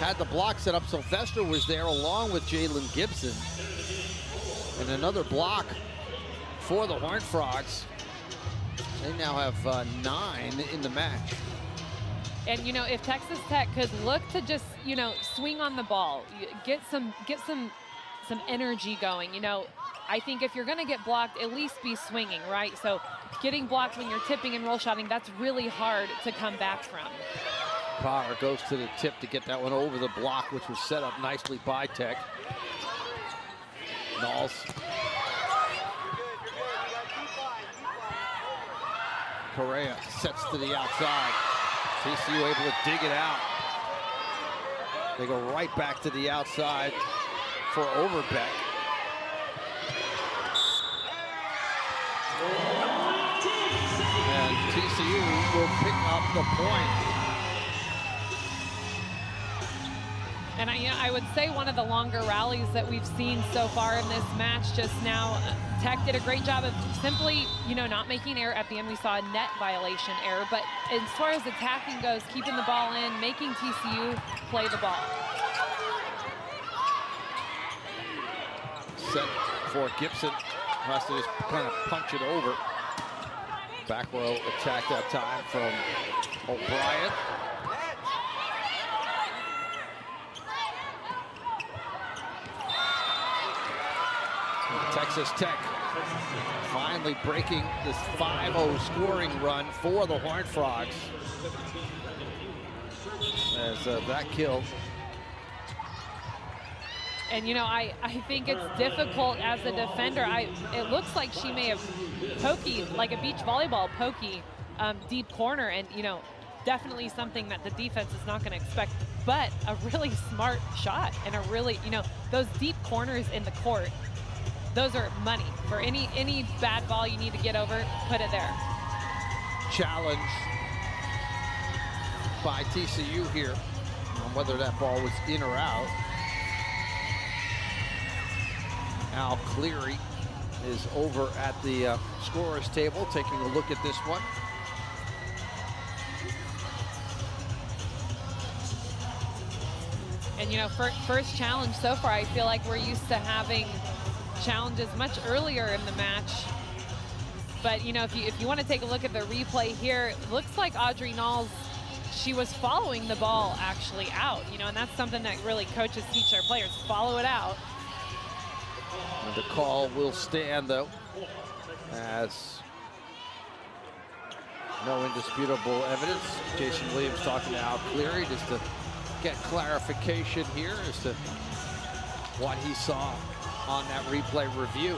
Speaker 1: Had the block set up. Sylvester was there along with Jalen Gibson. And another block for the Horned Frogs. They now have 9 in the match.
Speaker 2: And, you know, if Texas Tech could look to just, you know, swing on the ball, get some energy going, you know, I think if you're going to get blocked, at least be swinging, right? So getting blocked when you're tipping and roll shotting, that's really hard to come back from.
Speaker 1: Parr goes to the tip to get that one over the block, which was set up nicely by Tech. Knowles. Correa sets to the outside. TCU able to dig it out. They go right back to the outside for Overbeck. And TCU will pick up the point.
Speaker 2: And I would say one of the longer rallies that we've seen so far in this match just now. Tech did a great job of simply, not making error. At the end, we saw a net violation error. But as far as attacking goes, keeping the ball in, making TCU play the ball.
Speaker 1: Set for Gibson. Has to just kind of punch it over. Back row attack that time from O'Brien. Texas Tech finally breaking this 5-0 scoring run for the Horned Frogs. As that kill.
Speaker 2: And I think it's difficult as a defender. It looks like she may have pokey, like a beach volleyball pokey, deep corner, and definitely something that the defense is not going to expect. But a really smart shot and a really, those deep corners in the court. Those are money. For any bad ball you need to get over, put it there.
Speaker 1: Challenge by TCU here on whether that ball was in or out. Al Cleary is over at the scorer's table taking a look at this one.
Speaker 2: And first challenge so far, I feel like we're used to having challenges much earlier in the match. But if you want to take a look at the replay here, it looks like Audrey Knowles, she was following the ball actually out, and that's something that really coaches teach their players, follow it out.
Speaker 1: And the call will stand though, as no indisputable evidence. Jason Williams talking to Al Cleary just to get clarification here as to what he saw on that replay review.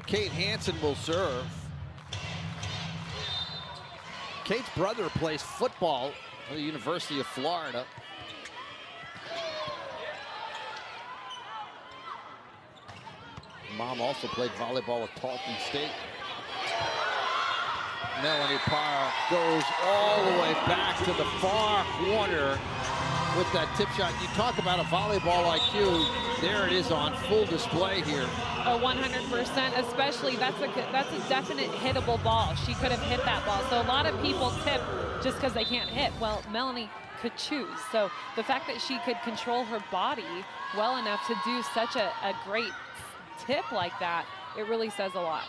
Speaker 1: Kate Hansen will serve. Kate's brother plays football at the University of Florida. Mom also played volleyball at Tarleton State. Melanie Parra goes all the way back to the far corner with that tip shot. You talk about a volleyball IQ, there it is on full display here.
Speaker 2: Oh, 100%, especially that's a definite hittable ball. She could have hit that ball. So a lot of people tip just because they can't hit. Well, Melanie could choose. So the fact that she could control her body well enough to do such a great tip like that, it really says a lot.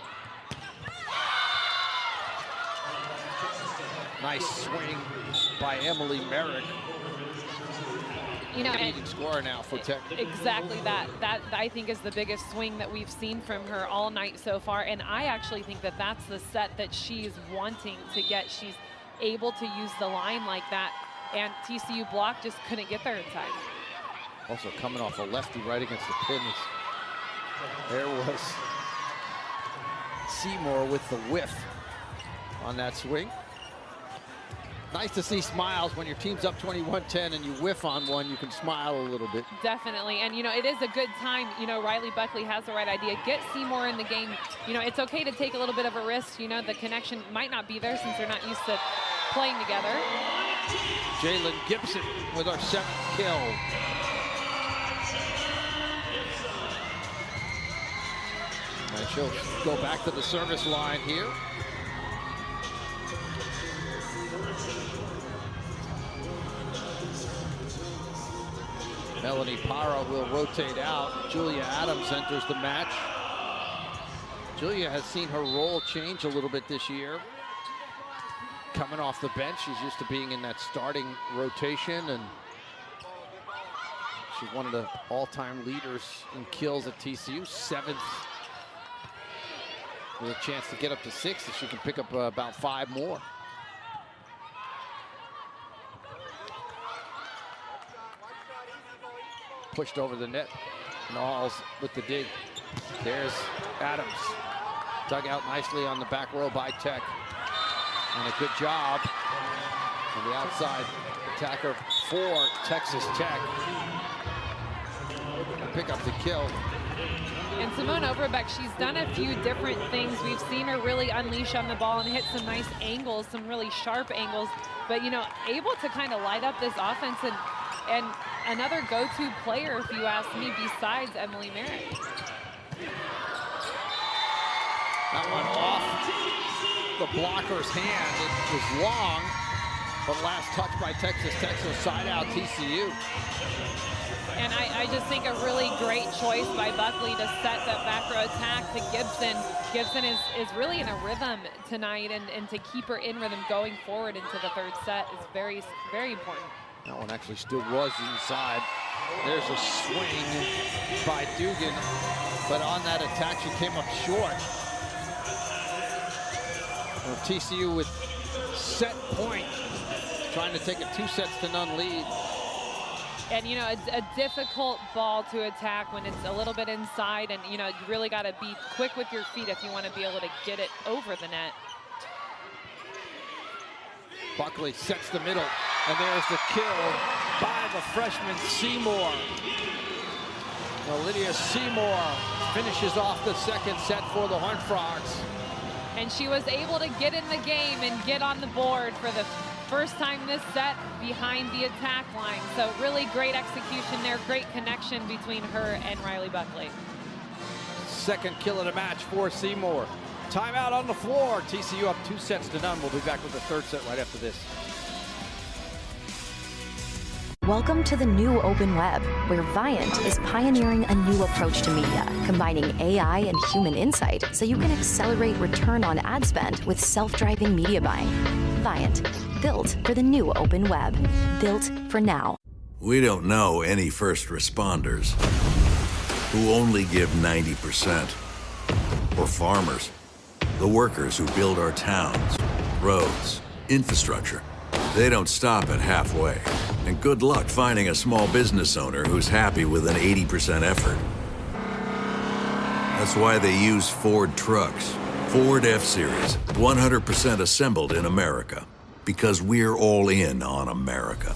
Speaker 1: Nice swing by Emily Merrick. Leading scorer now for Tech.
Speaker 2: Exactly that. That I think is the biggest swing that we've seen from her all night so far. And I actually think that that's the set that she's wanting to get. She's able to use the line like that. And TCU block just couldn't get there inside.
Speaker 1: Also coming off a lefty right against the pins. There was Seymour with the whiff on that swing. Nice to see smiles when your team's up 21-10 and you whiff on one, you can smile a little bit.
Speaker 2: Definitely, and it is a good time. Riley Buckley has the right idea. Get Seymour in the game. It's okay to take a little bit of a risk. The connection might not be there since they're not used to playing together.
Speaker 1: Jalen Gibson with our 7th kill. And she'll go back to the service line here. Melanie Parra will rotate out. Julia Adams enters the match. Julia has seen her role change a little bit this year. Coming off the bench, she's used to being in that starting rotation, and she's one of the all-time leaders in kills at TCU, 7th. With a chance to get up to 6 if she can pick up about 5 more. Pushed over the net. Knowles with the dig. There's Adams. Dug out nicely on the back row by Tech. And a good job on the outside attacker for Texas Tech. Pick up the kill.
Speaker 2: And Simone Overbeck, she's done a few different things. We've seen her really unleash on the ball and hit some nice angles, some really sharp angles. But, you know, able to kind of light up this offense and another go-to player, if you ask me, besides Emily Merritt.
Speaker 1: That one off the blocker's hand. It was long, but last touch by Texas Tech, so side out TCU.
Speaker 2: And I just think a really great choice by Buckley to set that back row attack to Gibson. Gibson is really in a rhythm tonight, and to keep her in rhythm going forward into the third set is very, very important.
Speaker 1: That one actually still was inside. There's a swing by Dugan, but on that attack she came up short. Well, TCU with set point, trying to take a 2-0 lead.
Speaker 2: And, you know, a difficult ball to attack when it's a little bit inside, and, you know, you really got to be quick with your feet if you want to be able to get it over the net.
Speaker 1: Buckley sets the middle, and there's the kill by the freshman Seymour. Lydia Seymour finishes off the second set for the Horned Frogs.
Speaker 2: And she was able to get in the game and get on the board for the first time this set behind the attack line. So really great execution there, great connection between her and Riley Buckley.
Speaker 1: Second kill of the match for Seymour. Timeout on the floor. TCU up 2-0. We'll be back with the third set right after this.
Speaker 5: Welcome to the new open web, where Viant is pioneering a new approach to media, combining AI and human insight so you can accelerate return on ad spend with self-driving media buying. Viant, built for the new open web, built for now.
Speaker 4: We don't know any first responders who only give 90%. Or farmers, the workers who build our towns, roads, infrastructure. They don't stop at halfway. And good luck finding a small business owner who's happy with an 80% effort. That's why they use Ford trucks. Ford F-Series, 100% assembled in America. Because we're all in on America.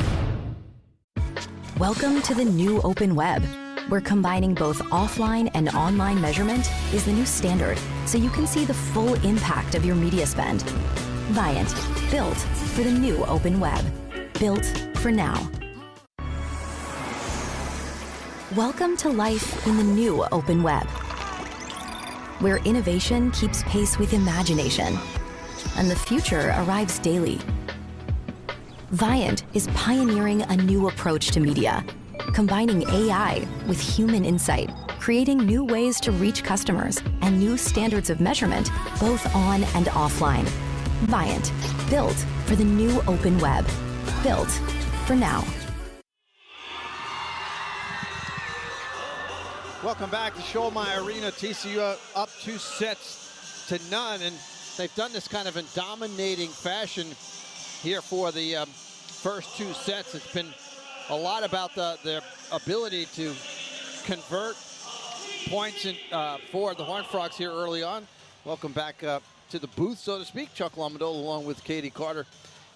Speaker 5: Welcome to the new open web, where combining both offline and online measurement is the new standard, so you can see the full impact of your media spend. Viant, built for the new open web, built for now. Welcome to life in the new open web, where innovation keeps pace with imagination, and the future arrives daily. Viant is pioneering a new approach to media, combining AI with human insight, creating new ways to reach customers and new standards of measurement, both on and offline. Viant, built for the new open web, built for now.
Speaker 1: Welcome back to Schollmeyer Arena. TCU up 2-0, and they've done this kind of in dominating fashion here for the first 2 sets. It's been a lot about their ability to convert points for the Horned Frogs here early on. Welcome back to the booth, so to speak. Chuck Lomendola along with Katie Carter.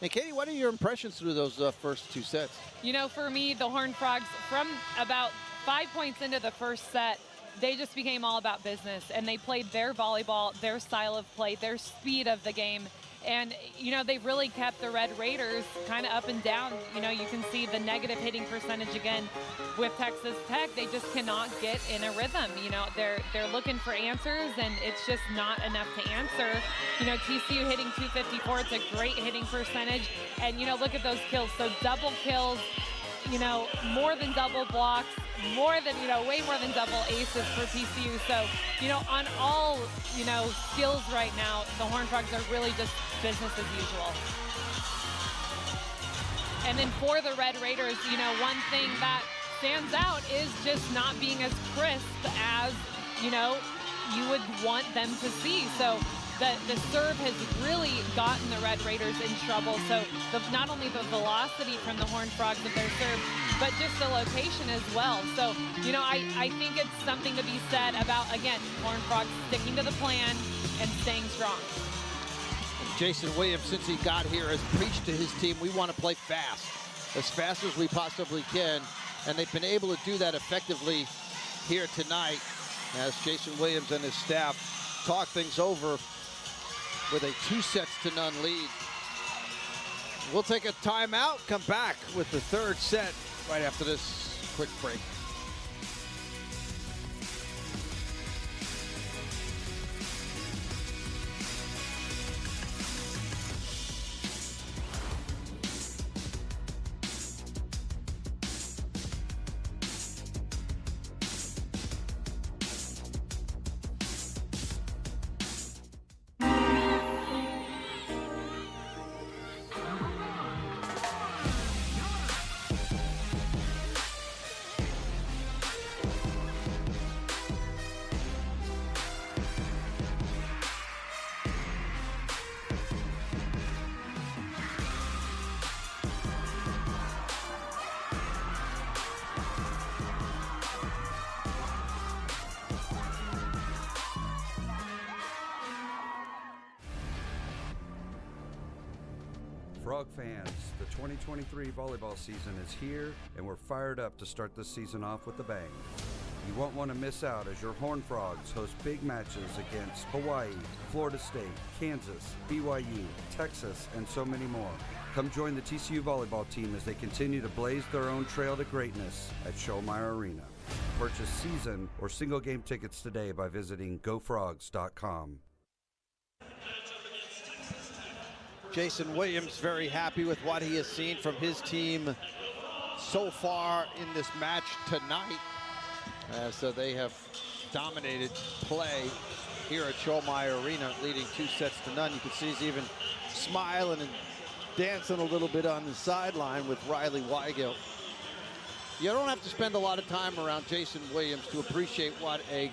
Speaker 1: And Katie, what are your impressions through those first 2 sets?
Speaker 2: You know, for me, the Horned Frogs, from about 5 points into the first set, they just became all about business, and they played their volleyball, their style of play, their speed of the game. And, you know, they really kept the Red Raiders kind of up and down. You know, you can see the negative hitting percentage again with Texas Tech. They just cannot get in a rhythm. You know, they're looking for answers, and it's just not enough to answer. You know, TCU hitting 254, it's a great hitting percentage. And, you know, look at those kills. So double kills, you know, more than double blocks, more than, you know, way more than double aces for TCU. So, you know, on all, you know, skills right now, the Horned Frogs are really just business as usual. And then for the Red Raiders, you know, one thing that stands out is just not being as crisp as, you know, you would want them to see. So the serve has really gotten the Red Raiders in trouble. So not only the velocity from the Horned Frogs of their serve, but just the location as well. So, you know, I think it's something to be said about, again, Horned Frogs sticking to the plan and staying strong.
Speaker 1: Jason Williams, since he got here, has preached to his team, we want to play fast as we possibly can. And they've been able to do that effectively here tonight. as Jason Williams and his staff talk things over with a 2-0 lead. We'll take a timeout, come back with the third set right after this quick break.
Speaker 8: Frog fans, the 2023 volleyball season is here, and we're fired up to start this season off with a bang. You won't want to miss out as your Horned Frogs host big matches against Hawaii, Florida State, Kansas, BYU, Texas, and so many more. Come join the TCU volleyball team as they continue to blaze their own trail to greatness at Schollmeyer Arena. Purchase season or single game tickets today by visiting gofrogs.com.
Speaker 1: Jason Williams very happy with what he has seen from his team so far in this match tonight. So they have dominated play here at Schollmeyer Arena, leading 2-0. You can see he's even smiling and dancing a little bit on the sideline with Riley Weigel. You don't have to spend a lot of time around Jason Williams to appreciate what a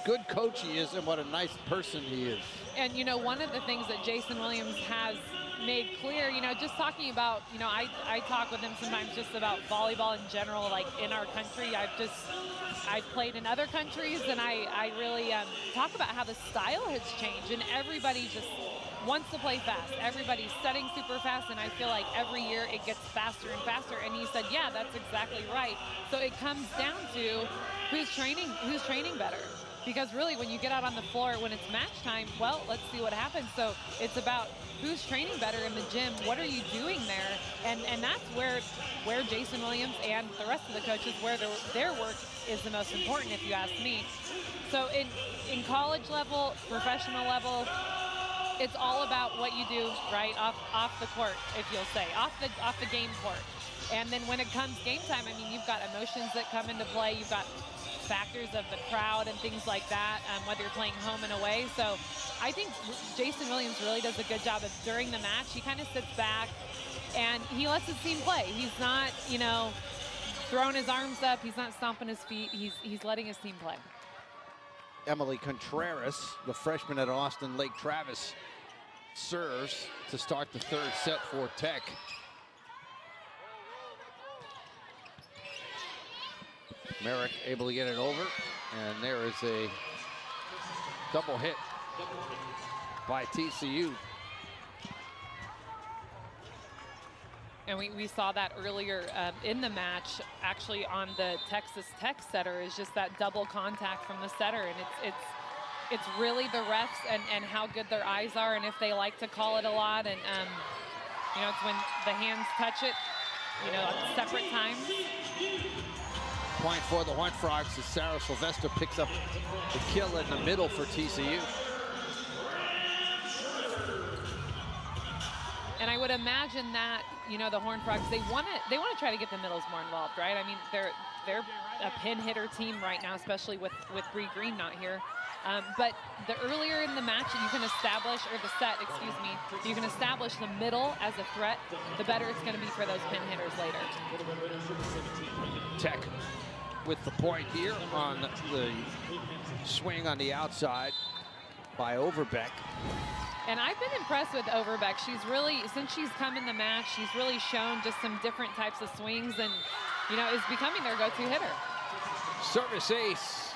Speaker 1: good coach he is and what a nice person he is.
Speaker 2: And, you know, one of the things that Jason Williams has made clear, you know, just talking about, you know, I talk with him sometimes just about volleyball in general, like in our country. I've played in other countries, and I really talk about how the style has changed, and everybody just wants to play fast. Everybody's setting super fast, and I feel like every year it gets faster and faster. And he said, yeah, that's exactly right. So it comes down to who's training better. Because really, when you get out on the floor, when it's match time, well, let's see what happens. So it's about who's training better in the gym. What are you doing there? And that's where Jason Williams and the rest of the coaches, where their work is the most important, if you ask me. So in college level, professional level, it's all about what you do right off the court, if you'll say, off the game court. And then when it comes game time, I mean, you've got emotions that come into play. You've got factors of the crowd and things like that, whether you're playing home and away. So I think Jason Williams really does a good job of, during the match, he kind of sits back and he lets his team play. He's not, you know, throwing his arms up. He's not stomping his feet. He's letting his team play.
Speaker 1: Emily Contreras, the freshman at Austin Lake Travis, serves to start the third set for Tech. Merrick able to get it over, and there is a double hit by TCU.
Speaker 2: And we saw that earlier in the match, actually on the Texas Tech setter, is just that double contact from the setter. And it's really the refs and how good their eyes are, and if they like to call it a lot. And, you know, it's when the hands touch it, you know, at separate times.
Speaker 1: Point for the Horned Frogs as Sarah Sylvester picks up the kill in the middle for TCU.
Speaker 2: And I would imagine that, you know, the Horned Frogs, they want to try to get the middles more involved, right? I mean, they're a pin hitter team right now, especially with Bree Green not here. But the earlier in the match you can establish, or the set, excuse me, you can establish the middle as a threat, the better it's going to be for those pin hitters later.
Speaker 1: Tech with the point here on the swing on the outside by Overbeck.
Speaker 2: And I've been impressed with Overbeck. She's really, since she's come in the match, she's really shown just some different types of swings and, you know, is becoming their go-to hitter.
Speaker 1: Service ace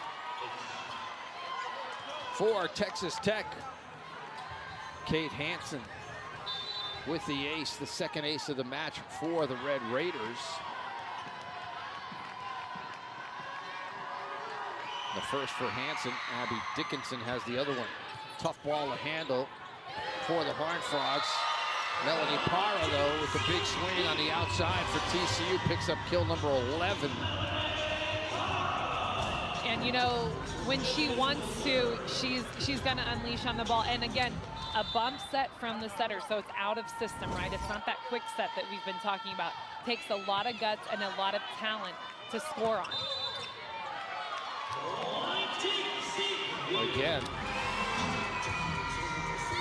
Speaker 1: for Texas Tech. Kate Hansen with the ace, the second ace of the match for the Red Raiders. The first for Hanson. Abby Dickinson has the other one. Tough ball to handle for the Horned Frogs. Melanie Parra, though, with the big swing on the outside for TCU, picks up kill number 11.
Speaker 2: And you know, when she wants to, she's going to unleash on the ball. And again, a bump set from the setter, so it's out of system, right? It's not that quick set that we've been talking about. Takes a lot of guts and a lot of talent to score on.
Speaker 1: Again,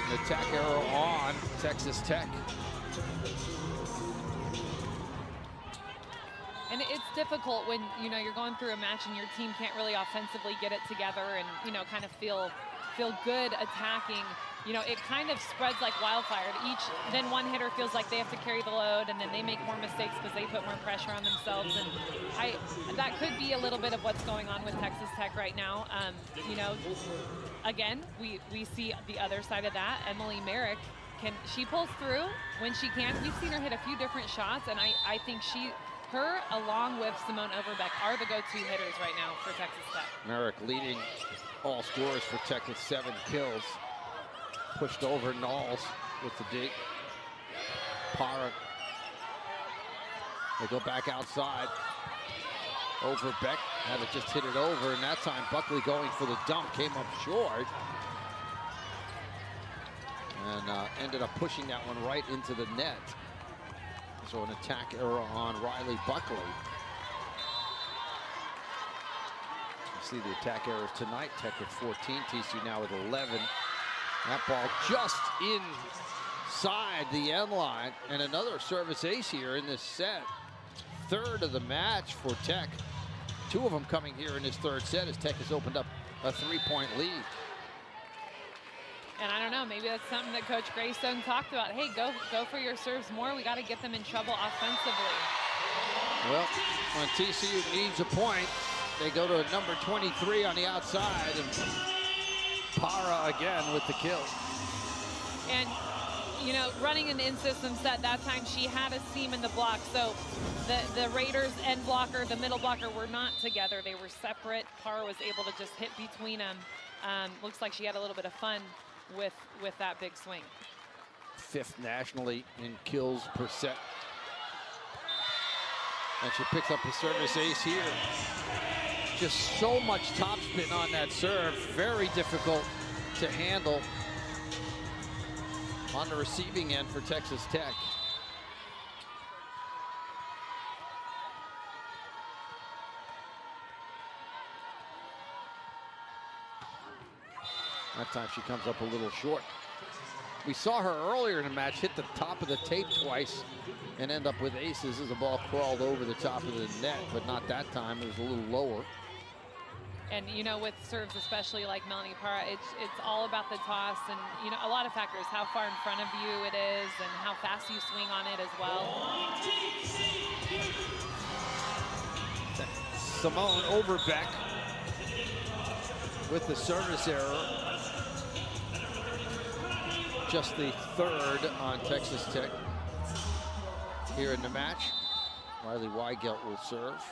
Speaker 1: an attack arrow on Texas Tech.
Speaker 2: And it's difficult when, you know, you're going through a match and your team can't really offensively get it together and, you know, kind of feel good attacking. You know, it kind of spreads like wildfire. Then one hitter feels like they have to carry the load, and then they make more mistakes because they put more pressure on themselves. And that could be a little bit of what's going on with Texas Tech right now. You know, again, we see the other side of that. Emily Merrick, she pulls through when she can. We've seen her hit a few different shots, and I think her along with Simone Overbeck are the go-to hitters right now for Texas Tech.
Speaker 1: Merrick leading all scorers for Tech with 7 kills. Pushed over Knowles with the dig. Parra. They go back outside. Overbeck had it just hit it over, and that time Buckley going for the dump came up short. And ended up pushing that one right into the net. So an attack error on Riley Buckley. You see the attack errors tonight. Tech with 14, TCU now with 11. That ball just inside the end line, and another service ace here in this set. Third of the match for Tech. 2 of them coming here in this third set as Tech has opened up a 3-point lead.
Speaker 2: And I don't know, maybe that's something that Coach Greystone talked about. Hey, go for your serves more. We got to get them in trouble offensively.
Speaker 1: Well, when TCU needs a point, they go to number 23 on the outside, and Parra again with the kill.
Speaker 2: And, you know, running an in-system set, that time she had a seam in the block. So the Raiders end blocker, the middle blocker were not together. They were separate. Parra was able to just hit between them. Looks like she had a little bit of fun with that big swing.
Speaker 1: 5th nationally in kills per set. And she picks up a service ace here. Just so much topspin on that serve. Very difficult to handle on the receiving end for Texas Tech. That time she comes up a little short. We saw her earlier in the match hit the top of the tape twice and end up with aces as the ball crawled over the top of the net, but not that time. It was a little lower.
Speaker 2: And, you know, with serves, especially like Melanie Parra, it's all about the toss and, you know, a lot of factors, how far in front of you it is and how fast you swing on it as well.
Speaker 1: Simone Overbeck with the service error. Just the 3rd on Texas Tech here in the match. Riley Weigelt will serve.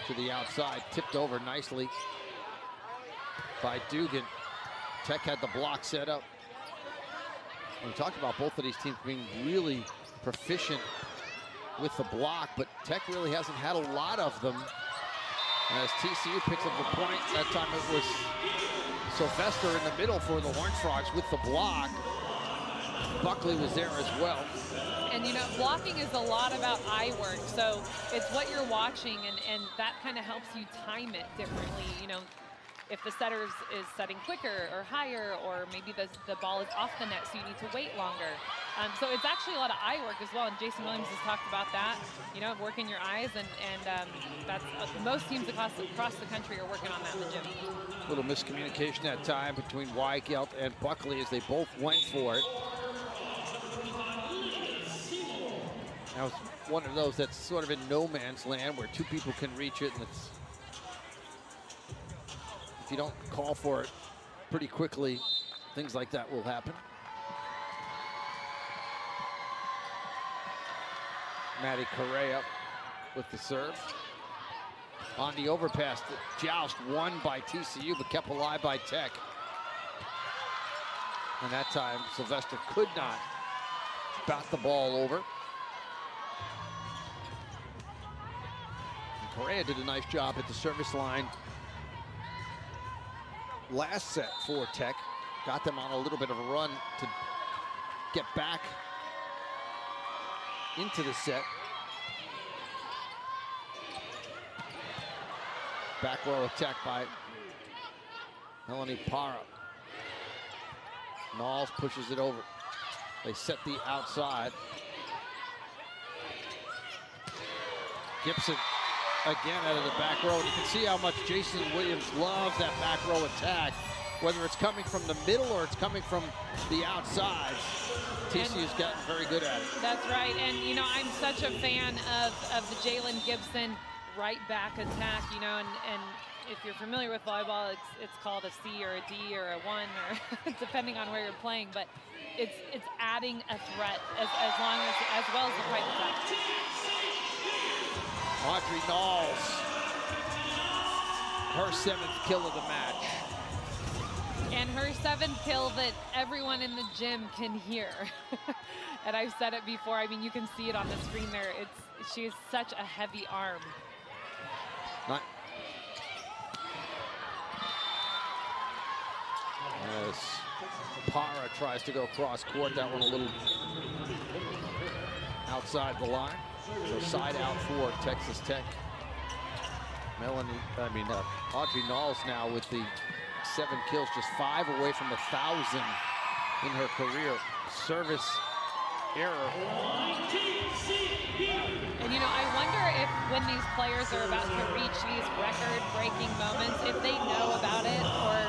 Speaker 1: To the outside, tipped over nicely by Dugan. Tech had the block set up. We talked about both of these teams being really proficient with the block, but Tech really hasn't had a lot of them. As TCU picks up the point, that time it was Sylvester in the middle for the Horned Frogs with the block. Buckley was there as well.
Speaker 2: And, you know, blocking is a lot about eye work. So it's what you're watching, and that kind of helps you time it differently. You know, if the setter is setting quicker or higher, or maybe the ball is off the net, so you need to wait longer. So it's actually a lot of eye work as well, and Jason Williams has talked about that. You know, working your eyes, and that's most teams across the country are working on that in the gym.
Speaker 1: A little miscommunication that time between Weigelt and Buckley as they both went for it. That was one of those that's sort of in no man's land where 2 people can reach it, and it's, if you don't call for it pretty quickly, things like that will happen. Maddie Correa with the serve. On the overpass, the joust won by TCU, but kept alive by Tech. And that time, Sylvester could not bat the ball over. And Correa did a nice job at the service line last set for Tech. Got them on a little bit of a run to get back into the set. Back row attack by Melanie Parra. Knowles pushes it over. They set the outside. Gibson again out of the back row. And you can see how much Jason Williams loves that back row attack. Whether it's coming from the middle or it's coming from the outside, TCU's gotten very good at it.
Speaker 2: That's right. And, you know, I'm such a fan of the Jalen Gibson right back attack, you know, and if you're familiar with volleyball, it's called a C or a D or a 1, or depending on where you're playing, but it's adding a threat as well as the right attack.
Speaker 1: Audrey Knowles, her 7th kill of the match.
Speaker 2: And her 7th kill that everyone in the gym can hear. And I've said it before, I mean, you can see it on the screen there. She has such a heavy arm.
Speaker 1: As Parra tries to go cross court, that one a little outside the line. So side out for Texas Tech. Audrey Knowles now with the 7 kills, just 5 away from 1,000 in her career. Service error.
Speaker 2: And you know, I wonder if when these players are about to reach these record-breaking moments, if they know about it, or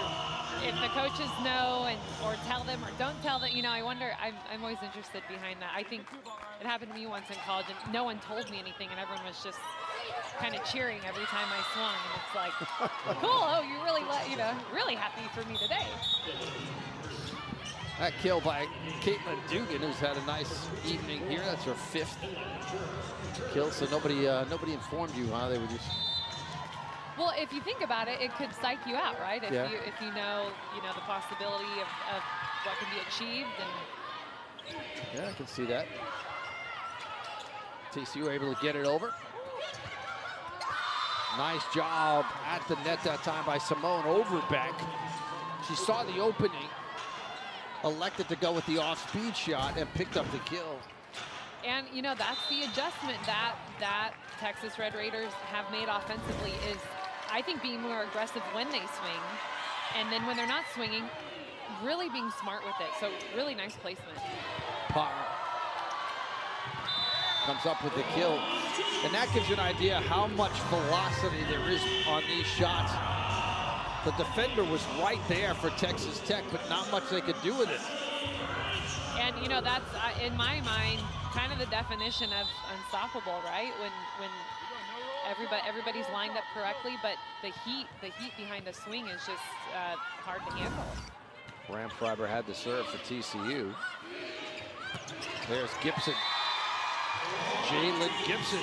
Speaker 2: if the coaches know or tell them or don't tell them. You know, I wonder, I'm always interested behind that. I think it happened to me once in college, and no one told me anything, and everyone was just kind of cheering every time I swung, and it's like, cool, oh, you really, really happy for me today.
Speaker 1: That kill by Caitlin Dugan, who's had a nice evening here. That's her 5th kill, so nobody informed you, huh? They were just...
Speaker 2: Well, if you think about it, it could psych you out, right? If
Speaker 1: yeah.
Speaker 2: if you know the possibility of what can be achieved, and
Speaker 1: yeah, I can see that. TCU able to get it over. Nice job at the net that time by Simone Overbeck. She saw the opening, elected to go with the off-speed shot, and picked up the kill.
Speaker 2: And, you know, that's the adjustment that Texas Red Raiders have made offensively is, I think, being more aggressive when they swing. And then when they're not swinging, really being smart with it. So really nice placement.
Speaker 1: Parra comes up with the kill. And that gives you an idea how much velocity there is on these shots. The defender was right there for Texas Tech, but not much they could do with it.
Speaker 2: And, you know, that's, in my mind, kind of the definition of unstoppable, right? When everybody's lined up correctly, but the heat behind the swing is just hard to handle.
Speaker 1: Ramfreiber had the serve for TCU. There's Gibson. Jalen Gibson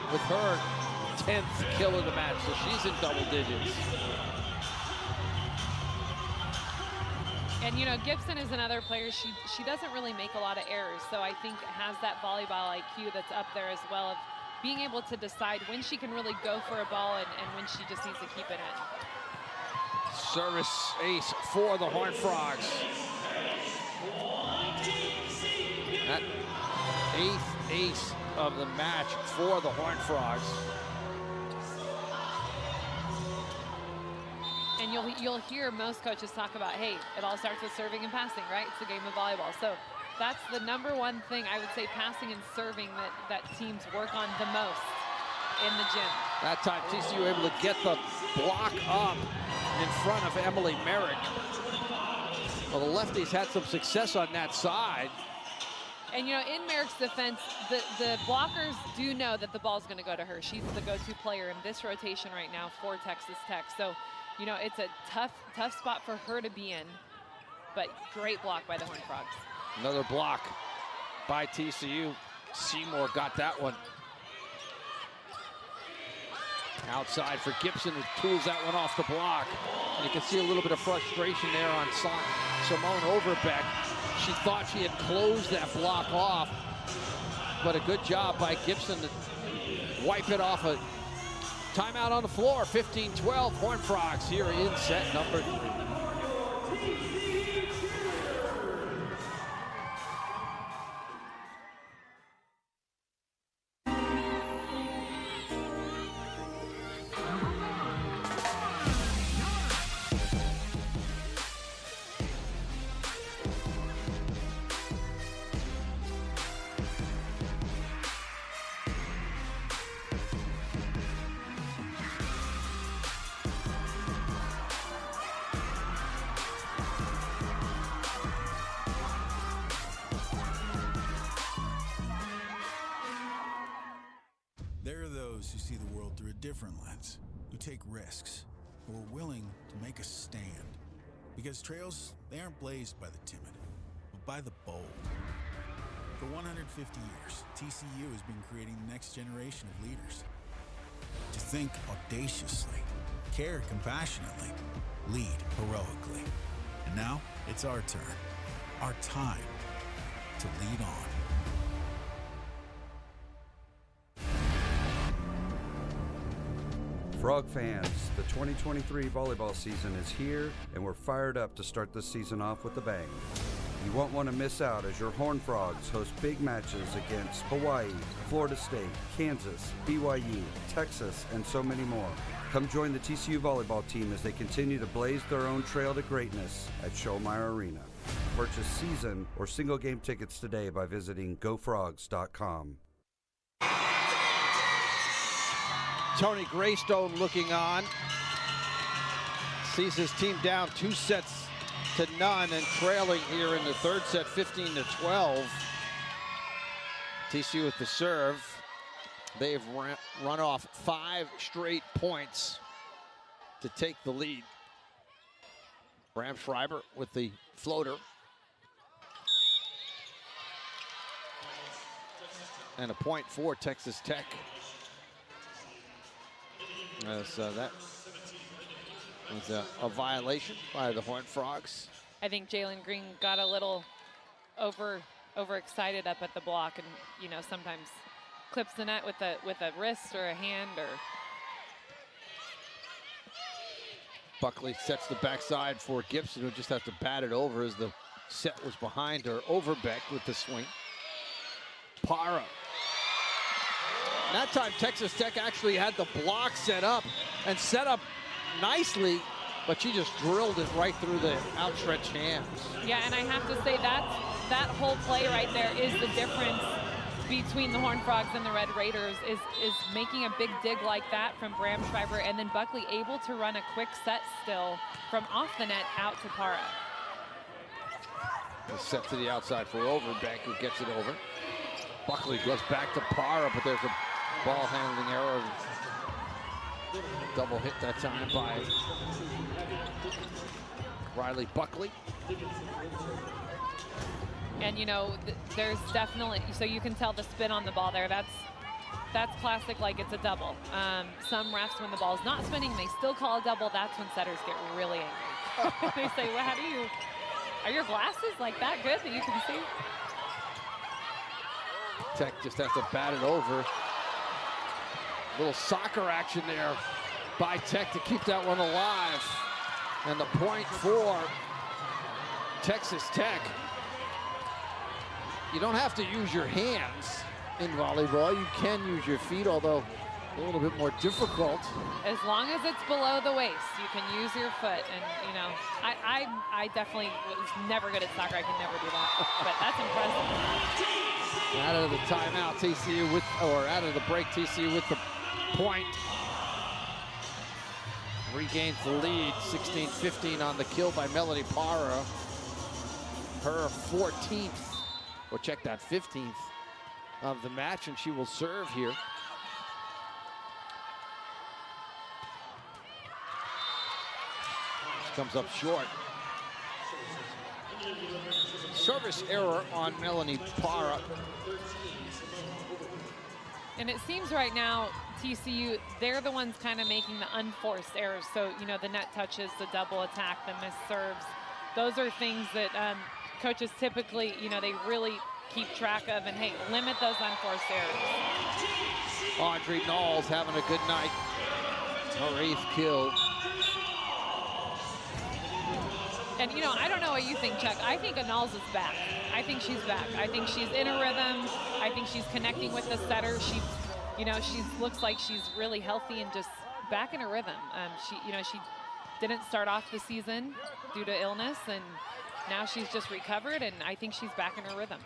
Speaker 1: with her 10th kill of the match, so she's in double digits.
Speaker 2: And, you know, Gibson is another player, she doesn't really make a lot of errors, so I think has that volleyball IQ that's up there as well, of being able to decide when she can really go for a ball and when she just needs to keep it in.
Speaker 1: Service ace for the Horned Frogs. That 8th ace of the match for the Horned Frogs.
Speaker 2: And you'll hear most coaches talk about, hey, it all starts with serving and passing, right? It's a game of volleyball. So that's the #1 thing, I would say, passing and serving that teams work on the most in the gym.
Speaker 1: That time, TCU able to get the block up in front of Emily Merrick. Well, the lefties had some success on that side.
Speaker 2: And, you know, in Merrick's defense, the blockers do know that the ball's going to go to her. She's the go-to player in this rotation right now for Texas Tech. So, you know, it's a tough spot for her to be in, but great block by the Horned Frogs.
Speaker 1: Another block by TCU. Seymour got that one. Outside for Gibson, who tools that one off the block. And you can see a little bit of frustration there on Simone Overbeck. She thought she had closed that block off, but a good job by Gibson to wipe it off. A timeout on the floor, 15-12, Horned Frogs here in set number 3.
Speaker 3: There are those who see the world through a different lens, who take risks, who are willing to make a stand. Because trails, they aren't blazed by the timid, but by the bold. For 150 years, TCU has been creating the next generation of leaders. To think audaciously, care compassionately, lead heroically. And now, it's our turn, our time to lead on.
Speaker 8: Frog fans, the 2023 volleyball season is here, and we're fired up to start the season off with a bang. You won't want to miss out as your Horned Frogs host big matches against Hawaii, Florida State, Kansas, BYU, Texas, and so many more. Come join the TCU volleyball team as they continue to blaze their own trail to greatness at Schollmeyer Arena. Purchase season or single game tickets today by visiting gofrogs.com.
Speaker 1: Tony Greystone looking on. Sees his team down 2-0 and trailing here in the third set, 15-12. TCU with the serve. They've run off 5 straight points to take the lead. Bram Schreiber with the floater. And a point for Texas Tech. As that was a violation by the Horned Frogs.
Speaker 2: I think Jalen Green got a little overexcited up at the block, and you know, sometimes clips the net with a wrist or a hand. Or
Speaker 1: Buckley sets the backside for Gibson, who just has to bat it over as the set was behind her. Overbeck with the swing. Para. That time, Texas Tech actually had the block set up and set up nicely, but she just drilled it right through the outstretched hands. Yeah,
Speaker 2: and I have to say that whole play right there is the difference between the Horned Frogs and the Red Raiders, is making a big dig like that from Bram Schreiber, and then Buckley able to run a quick set still from off the net out to Para.
Speaker 1: The set to the outside for Overbeck, who gets it over. Buckley goes back to Para, but there's a ball handling error. Double hit that time by Riley Buckley.
Speaker 2: And you know, there's definitely, so you can tell the spin on the ball there. That's classic, like it's a double. Some refs, when the ball's not spinning, they still call a double. That's when setters get really angry. They say, well, are your glasses like that good that you can see?
Speaker 1: Tech just has to bat it over. Little soccer action there by Tech to keep that one alive. And the point for Texas Tech. You don't have to use your hands in volleyball. You can use your feet, although a little bit more difficult.
Speaker 2: As long as it's below the waist, you can use your foot. And, you know, I definitely was never good at soccer. I can never do that. But that's impressive.
Speaker 1: Out of the timeout, TCU with, or out of the break, TCU with the point. Regains the lead, 16-15 on the kill by Melanie Para. Her 14th, or check that, 15th of the match, and she will serve here. She comes up short. Service error on Melanie Para.
Speaker 2: And it seems right now, TCU, they're the ones kind of making the unforced errors. So, you know, the net touches, the double attack, the missed serves. Those are things that coaches typically, you know, they really keep track of, and hey, limit those unforced errors.
Speaker 1: Audrey Knowles having a good night. Her 8th kill.
Speaker 2: And, you know, I don't know what you think, Chuck. I think Knowles is back. I think she's back. I think she's in a rhythm. I think she's connecting with the setter. She, you know, she looks like she's really healthy and just back in a rhythm. She, you know, she didn't start off the season due to illness, and now she's just recovered, and I think she's back in her rhythm.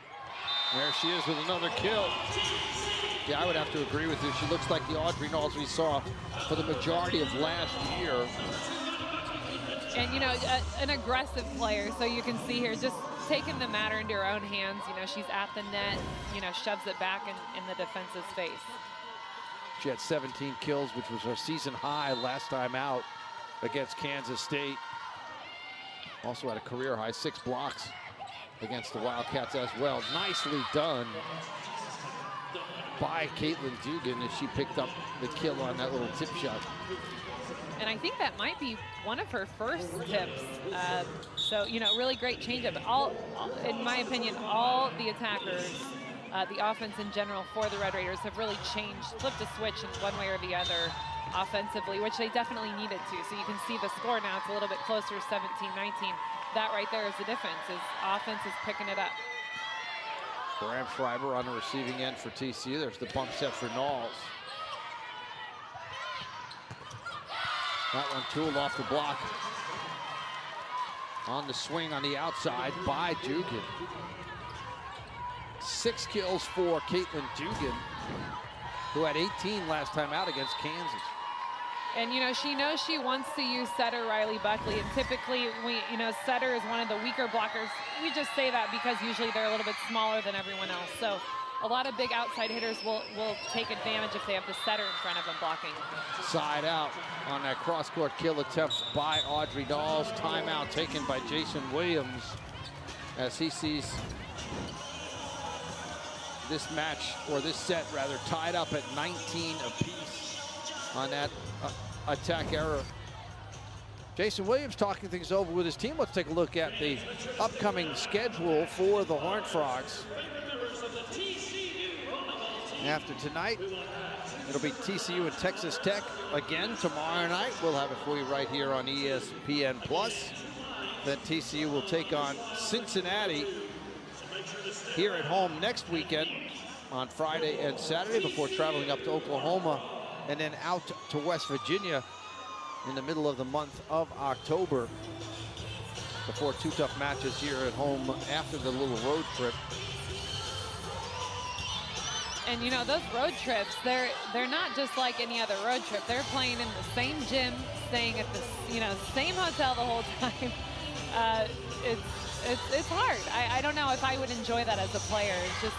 Speaker 1: There she is with another kill. Yeah, I would have to agree with you. She looks like the Audrey Knowles we saw for the majority of last year.
Speaker 2: And, you know, an aggressive player, so you can see here just taking the matter into her own hands. You know, she's at the net, you know, shoves it back in the defense's face.
Speaker 1: She had 17 kills, which was her season high last time out against Kansas State. Also had a career high 6 blocks against the Wildcats as well. Nicely done by Caitlin Dugan as she picked up the kill on that little tip shot.
Speaker 2: And I think that might be one of her first tips. So, you know, really great changeup. In my opinion, all the attackers, the offense in general for the Red Raiders have really changed, flipped a switch in one way or the other offensively, which they definitely needed to. So you can see the score now, it's a little bit closer, 17-19. That right there is the difference, is offense is picking it up.
Speaker 1: Graham Schreiber on the receiving end for TCU. There's the bump set for Knowles. That one tooled off the block. On the swing on the outside by Dugan. 6 kills for Caitlin Dugan, who had 18 last time out against Kansas.
Speaker 2: And, you know, she knows she wants to use setter Riley Buckley, and typically, you know, setter is one of the weaker blockers. We just say that because usually they're a little bit smaller than everyone else. So a lot of big outside hitters will take advantage if they have the setter in front of them blocking.
Speaker 1: Side out on that cross-court kill attempt by Audrey Knowles. Timeout taken by Jason Williams as he sees this match, or this set rather, tied up at 19 apiece on that attack error. Jason Williams talking things over with his team. Let's take a look at the upcoming schedule for the Horned Frogs. After tonight, it'll be TCU and Texas Tech again tomorrow night. We'll have it for you right here on ESPN+. Then TCU will take on Cincinnati here at home next weekend on Friday and Saturday before traveling up to Oklahoma and then out to West Virginia in the middle of the month of October before 2 tough matches here at home after the little road trip.
Speaker 2: And, you know, those road trips, they're not just like any other road trip. They're playing in the same gym, staying at the, you know, same hotel the whole time. It's hard. I don't know if I would enjoy that as a player. It's just,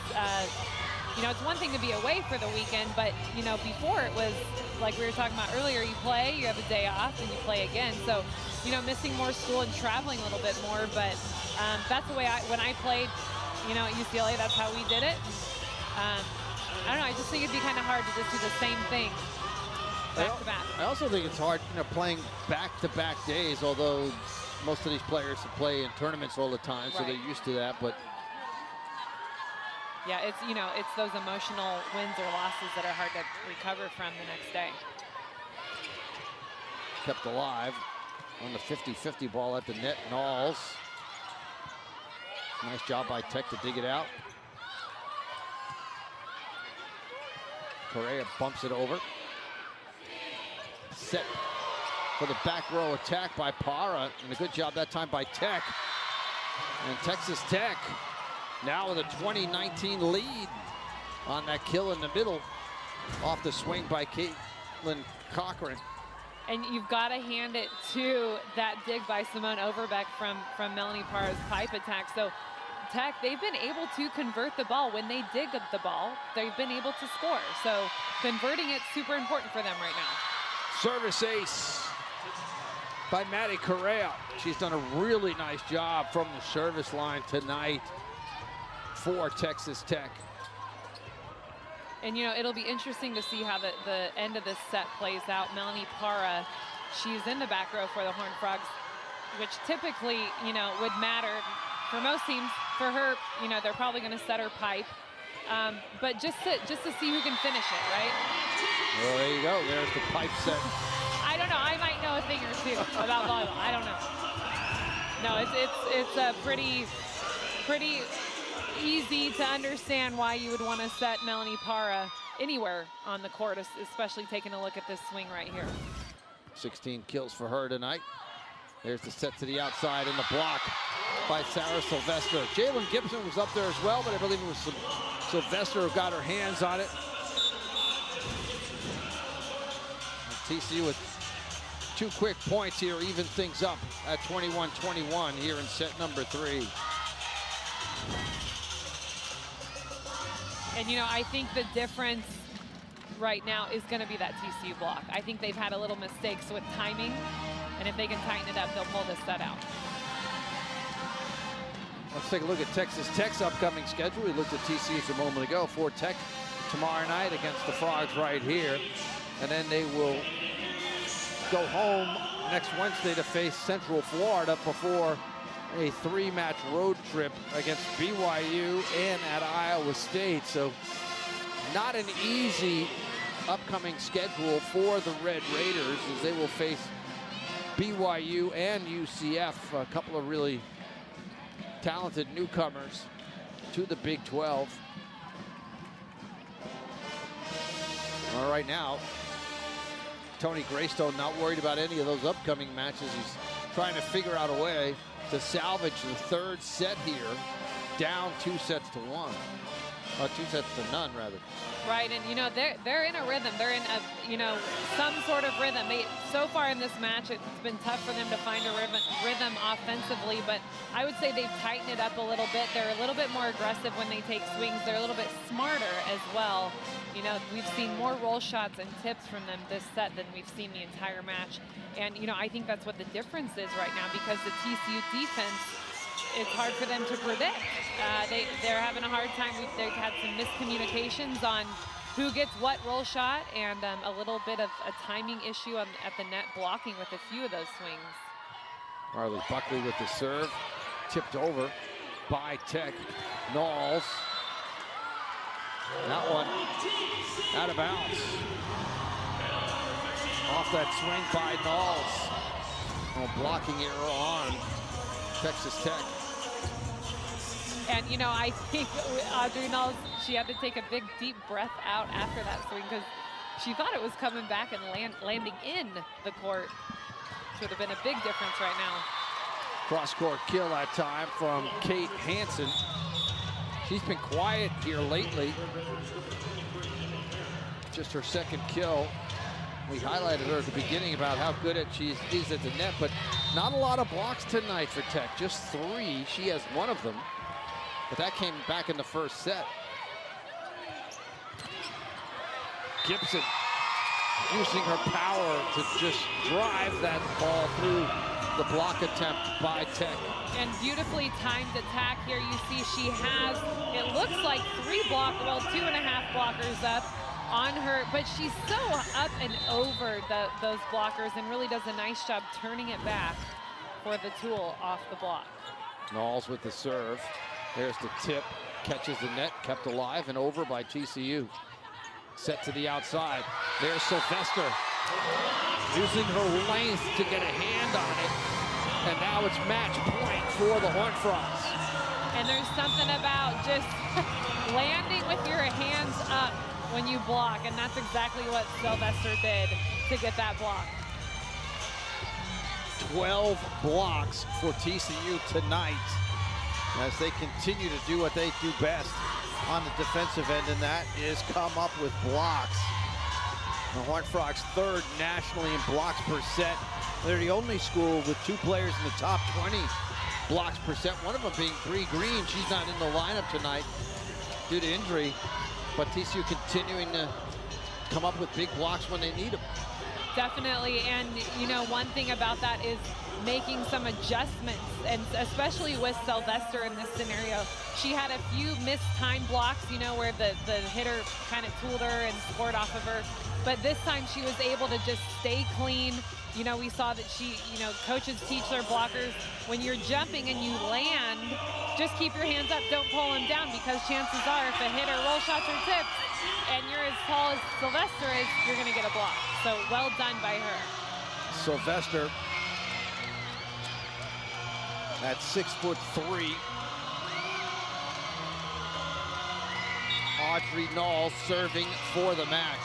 Speaker 2: you know, it's one thing to be away for the weekend, but, you know, before it was, like we were talking about earlier, you play, you have a day off, and you play again. So, you know, missing more school and traveling a little bit more, but that's the way when I played, you know, at UCLA, that's how we did it. I don't know, I just think it'd be kind of hard to just do the same thing back to back.
Speaker 1: I also think it's hard, you know, playing back-to-back days, although most of these players play in tournaments all the time, so they're used to that, but.
Speaker 2: Yeah, it's, you know, it's those emotional wins or losses that are hard to recover from the next day.
Speaker 1: Kept alive on the 50-50 ball at the net. Knowles. Nice job by Tech to dig it out. Correa bumps it over. Set for the back row attack by Para, and a good job that time by Tech. And Texas Tech now with a 2019 lead on that kill in the middle off the swing by Caitlin Cochran.
Speaker 2: And you've got to hand it to that dig by Simone Overbeck from Melanie Para's pipe attack. So Tech, they've been able to convert the ball. When they dig the ball, they've been able to score. So converting it's super important for them right now.
Speaker 1: Service ace by Maddie Correa. She's done a really nice job from the service line tonight for Texas Tech.
Speaker 2: And, it'll be interesting to see how the end of this set plays out. Melanie Parra, she's in the back row for the Horned Frogs, which typically, would matter for most teams. For her, they're probably going to set her pipe. But just to see who can finish it, right?
Speaker 1: Well, there you go. There's the pipe set.
Speaker 2: I don't know. I might know a thing or two about volleyball. I don't know. No, it's a pretty easy to understand why you would want to set Melanie Parra anywhere on the court, especially taking a look at this swing right here.
Speaker 1: 16 kills for her tonight. There's the set to the outside and the block by Sarah Sylvester. Jalen Gibson was up there as well, but I believe it was Sylvester who got her hands on it. And TCU with 2 quick points here, even things up at 21-21 here in set number 3.
Speaker 2: And, I think the difference right now is going to be that TCU block. I think they've had a little mistakes with timing, and if they can tighten it up, they'll pull this set out.
Speaker 1: Let's take a look at Texas Tech's upcoming schedule. We looked at TCU's a moment ago. For Tech tomorrow night against the Frogs right here. And then they will go home next Wednesday to face Central Florida before a 3-match road trip against BYU and at Iowa State. So not an easy upcoming schedule for the Red Raiders as they will face BYU and UCF, a couple of really talented newcomers to the Big 12. All right, now Tony Greystone not worried about any of those upcoming matches. He's trying to figure out a way to salvage the 3rd set here, down 2 sets to 1. 2 sets to none, rather.
Speaker 2: Right, and they're in a rhythm. They're in a some sort of rhythm. So far in this match, it's been tough for them to find a rhythm offensively, but I would say they've tightened it up a little bit. They're a little bit more aggressive when they take swings. They're a little bit smarter as well. We've seen more roll shots and tips from them this set than we've seen the entire match. And, I think that's what the difference is right now, because the TCU defense, it's hard for them to predict. They're having a hard time. They've had some miscommunications on who gets what roll shot, and a little bit of a timing issue at the net blocking with a few of those swings.
Speaker 1: Marley Buckley with the serve, tipped over by Tech. Knowles. That one out of bounds. Off that swing by Knowles. A blocking error on Texas Tech.
Speaker 2: And, I think Audrey Knowles, she had to take a big, deep breath out after that swing because she thought it was coming back and landing in the court. Which would have been a big difference right now.
Speaker 1: Cross-court kill that time from Kate Hansen. She's been quiet here lately. Just her 2nd kill. We highlighted her at the beginning about how good she is at the net, but not a lot of blocks tonight for Tech. Just 3. She has 1 of them. But that came back in the 1st set. Gibson using her power to just drive that ball through the block attempt by Tech.
Speaker 2: And beautifully timed attack here. You see she has, it looks like 2.5 blockers up on her, but she's so up and over those blockers and really does a nice job turning it back for the tool off the block.
Speaker 1: Knowles with the serve. There's the tip, catches the net, kept alive and over by TCU. Set to the outside. There's Sylvester using her length to get a hand on it. And now it's match point for the Horned Frogs.
Speaker 2: And there's something about just landing with your hands up when you block, and that's exactly what Sylvester did to get that block.
Speaker 1: 12 blocks for TCU tonight as they continue to do what they do best on the defensive end, and that is come up with blocks. The Horned Frogs 3rd nationally in blocks per set. They're the only school with 2 players in the top 20 blocks per set, one of them being Bree Green. She's not in the lineup tonight due to injury, but TCU continuing to come up with big blocks when they need them.
Speaker 2: definitely. And, you know, one thing about that is making some adjustments, and especially with Sylvester in this scenario. She had a few missed time blocks, you know, where the hitter kind of tooled her and scored off of her. But this time she was able to just stay clean. You know, we saw that she, you know, coaches teach their blockers, when you're jumping and you land, just keep your hands up, don't pull them down, because chances are if a hitter roll shots or tips and you're as tall as Sylvester is, you're going to get a block. So well done by her.
Speaker 1: Sylvester at 6'3". Audrey Knoll serving for the match.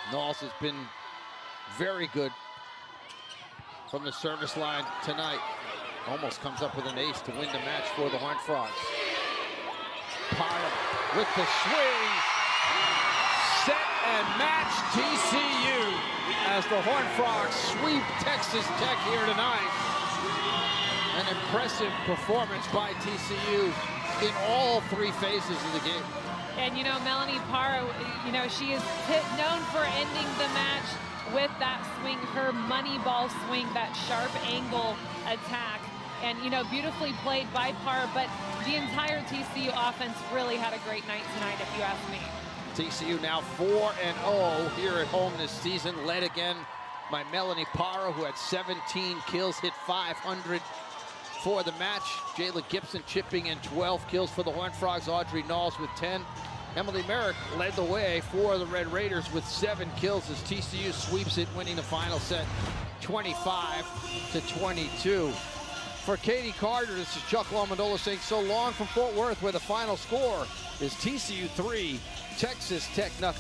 Speaker 1: Knowles has been very good from the service line tonight. Almost comes up with an ace to win the match for the Horned Frogs. Parham with the swing. Set and match TCU as the Horned Frogs sweep Texas Tech here tonight. An impressive performance by TCU in all three phases of the game.
Speaker 2: And, you know, Melanie Parra, you know, she is known for ending the match with that swing, her money ball swing, that sharp angle attack. And, you know, beautifully played by Parra, but the entire TCU offense really had a great night tonight, if you ask me.
Speaker 1: TCU now 4-0 here at home this season, led again by Melanie Parra, who had 17 kills, hit .500 for the match. Jayla Gibson chipping in 12 kills for the Horned Frogs. Audrey Knowles with 10. Emily Merrick led the way for the Red Raiders with 7 kills as TCU sweeps it, winning the final set 25-22. For Katie Carter, this is Chuck Lomandola saying so long from Fort Worth, where the final score is TCU 3, Texas Tech 0.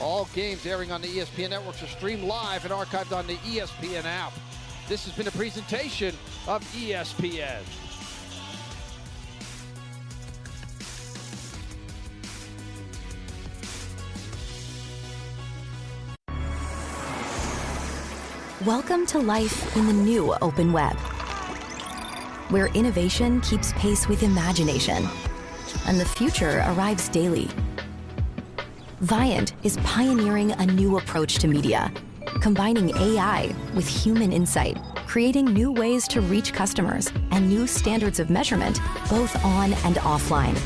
Speaker 1: All games airing on the ESPN networks are streamed live and archived on the ESPN app. This has been a presentation of ESPN.
Speaker 5: Welcome to life in the new open web, where innovation keeps pace with imagination, and the future arrives daily. Viant is pioneering a new approach to media, combining AI with human insight, creating new ways to reach customers and new standards of measurement, both on and offline.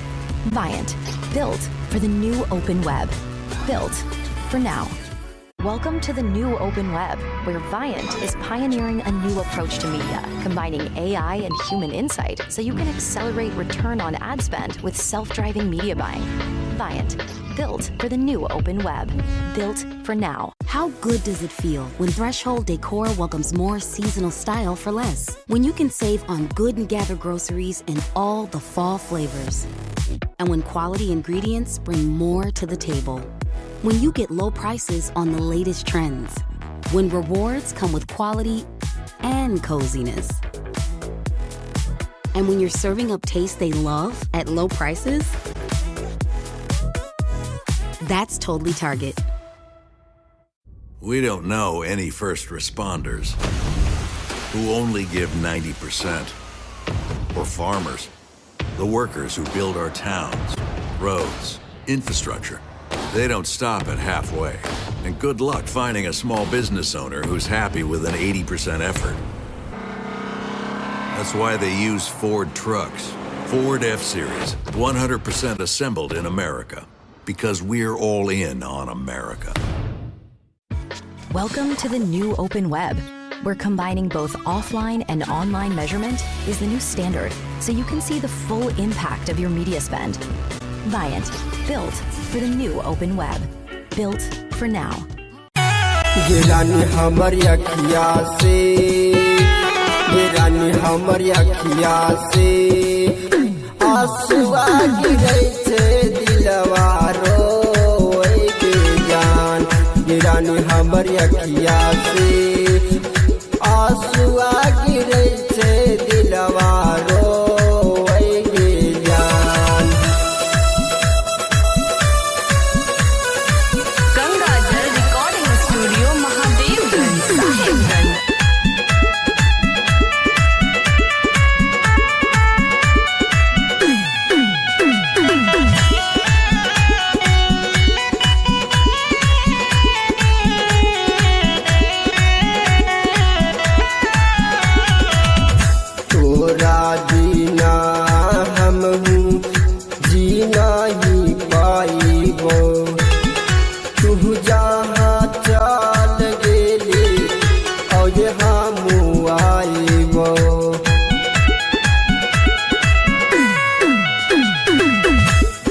Speaker 5: Viant, built for the new open web, built for now. Welcome to the new open web, where Viant is pioneering a new approach to media, combining AI and human insight so you can accelerate return on ad spend with self-driving media buying. Viant, built for the new open web, built for now.
Speaker 9: How good does it feel when Threshold Decor welcomes more seasonal style for less? When you can save on Good and Gather groceries and all the fall flavors. And when quality ingredients bring more to the table. When you get low prices on the latest trends. When rewards come with quality and coziness. And when you're serving up taste they love at low prices, that's totally Target.
Speaker 4: We don't know any first responders who only give 90%. Or farmers, the workers who build our towns, roads, infrastructure. They don't stop at halfway. And good luck finding a small business owner who's happy with an 80% effort. That's why they use Ford trucks. Ford F-Series, 100% assembled in America. Because we're all in on America.
Speaker 5: Welcome to the new open web, where combining both offline and online measurement is the new standard, so you can see the full impact of your media spend. Viant, built for the new open web, built for now.
Speaker 10: रानी हमर अखिया से आंसुआ गिरे छे दिलवा रोए गे जान
Speaker 11: गंगा जल recording studio Mahadevganj Sahib
Speaker 10: नहीं पाइबो तू जहाँ चल गेली और हम आइबो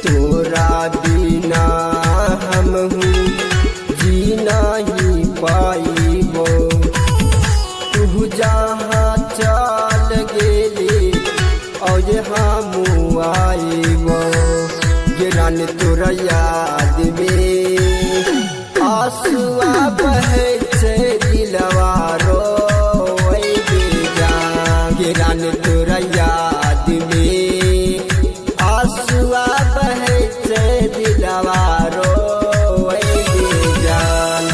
Speaker 10: तोरा बिना हम जी नहीं पाइबो तू जहाँ चल गेली और हम आइबो गिरन तोरा याद में आंसुआ बहे छे दिलवा रोइबे जान गिरन तोरा याद में आंसुआ बहे छे दिलवा रोइबे जान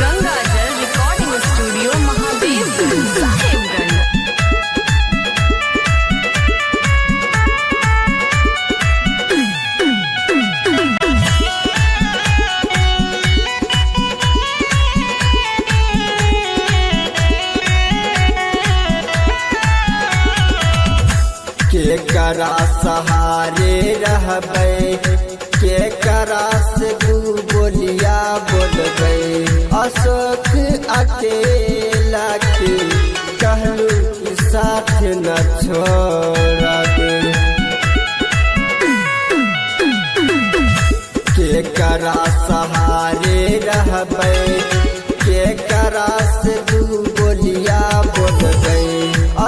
Speaker 11: गंगाजल रिकॉर्डिंग स्टूडियो महादेवगंज साहेबगंज
Speaker 10: के करा सहारे रहबै के करा से दू बोलिया बोलबै अशोक अकेला के कहलू कि साथ न छोड़बै के करा सहारे रहबै के करा से दू बोलिया बोलबै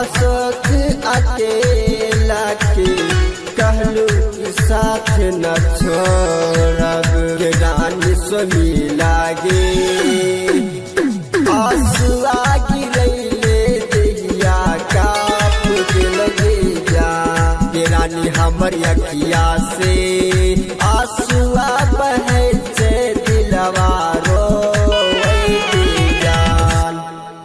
Speaker 10: अशोक अकेला के कहलू कि साथ न छोड़ब के रानी सोमी लागे आंसुआ गिरैले देहिया काप के लगे जा के रानी हमर अखिया से आंसुआ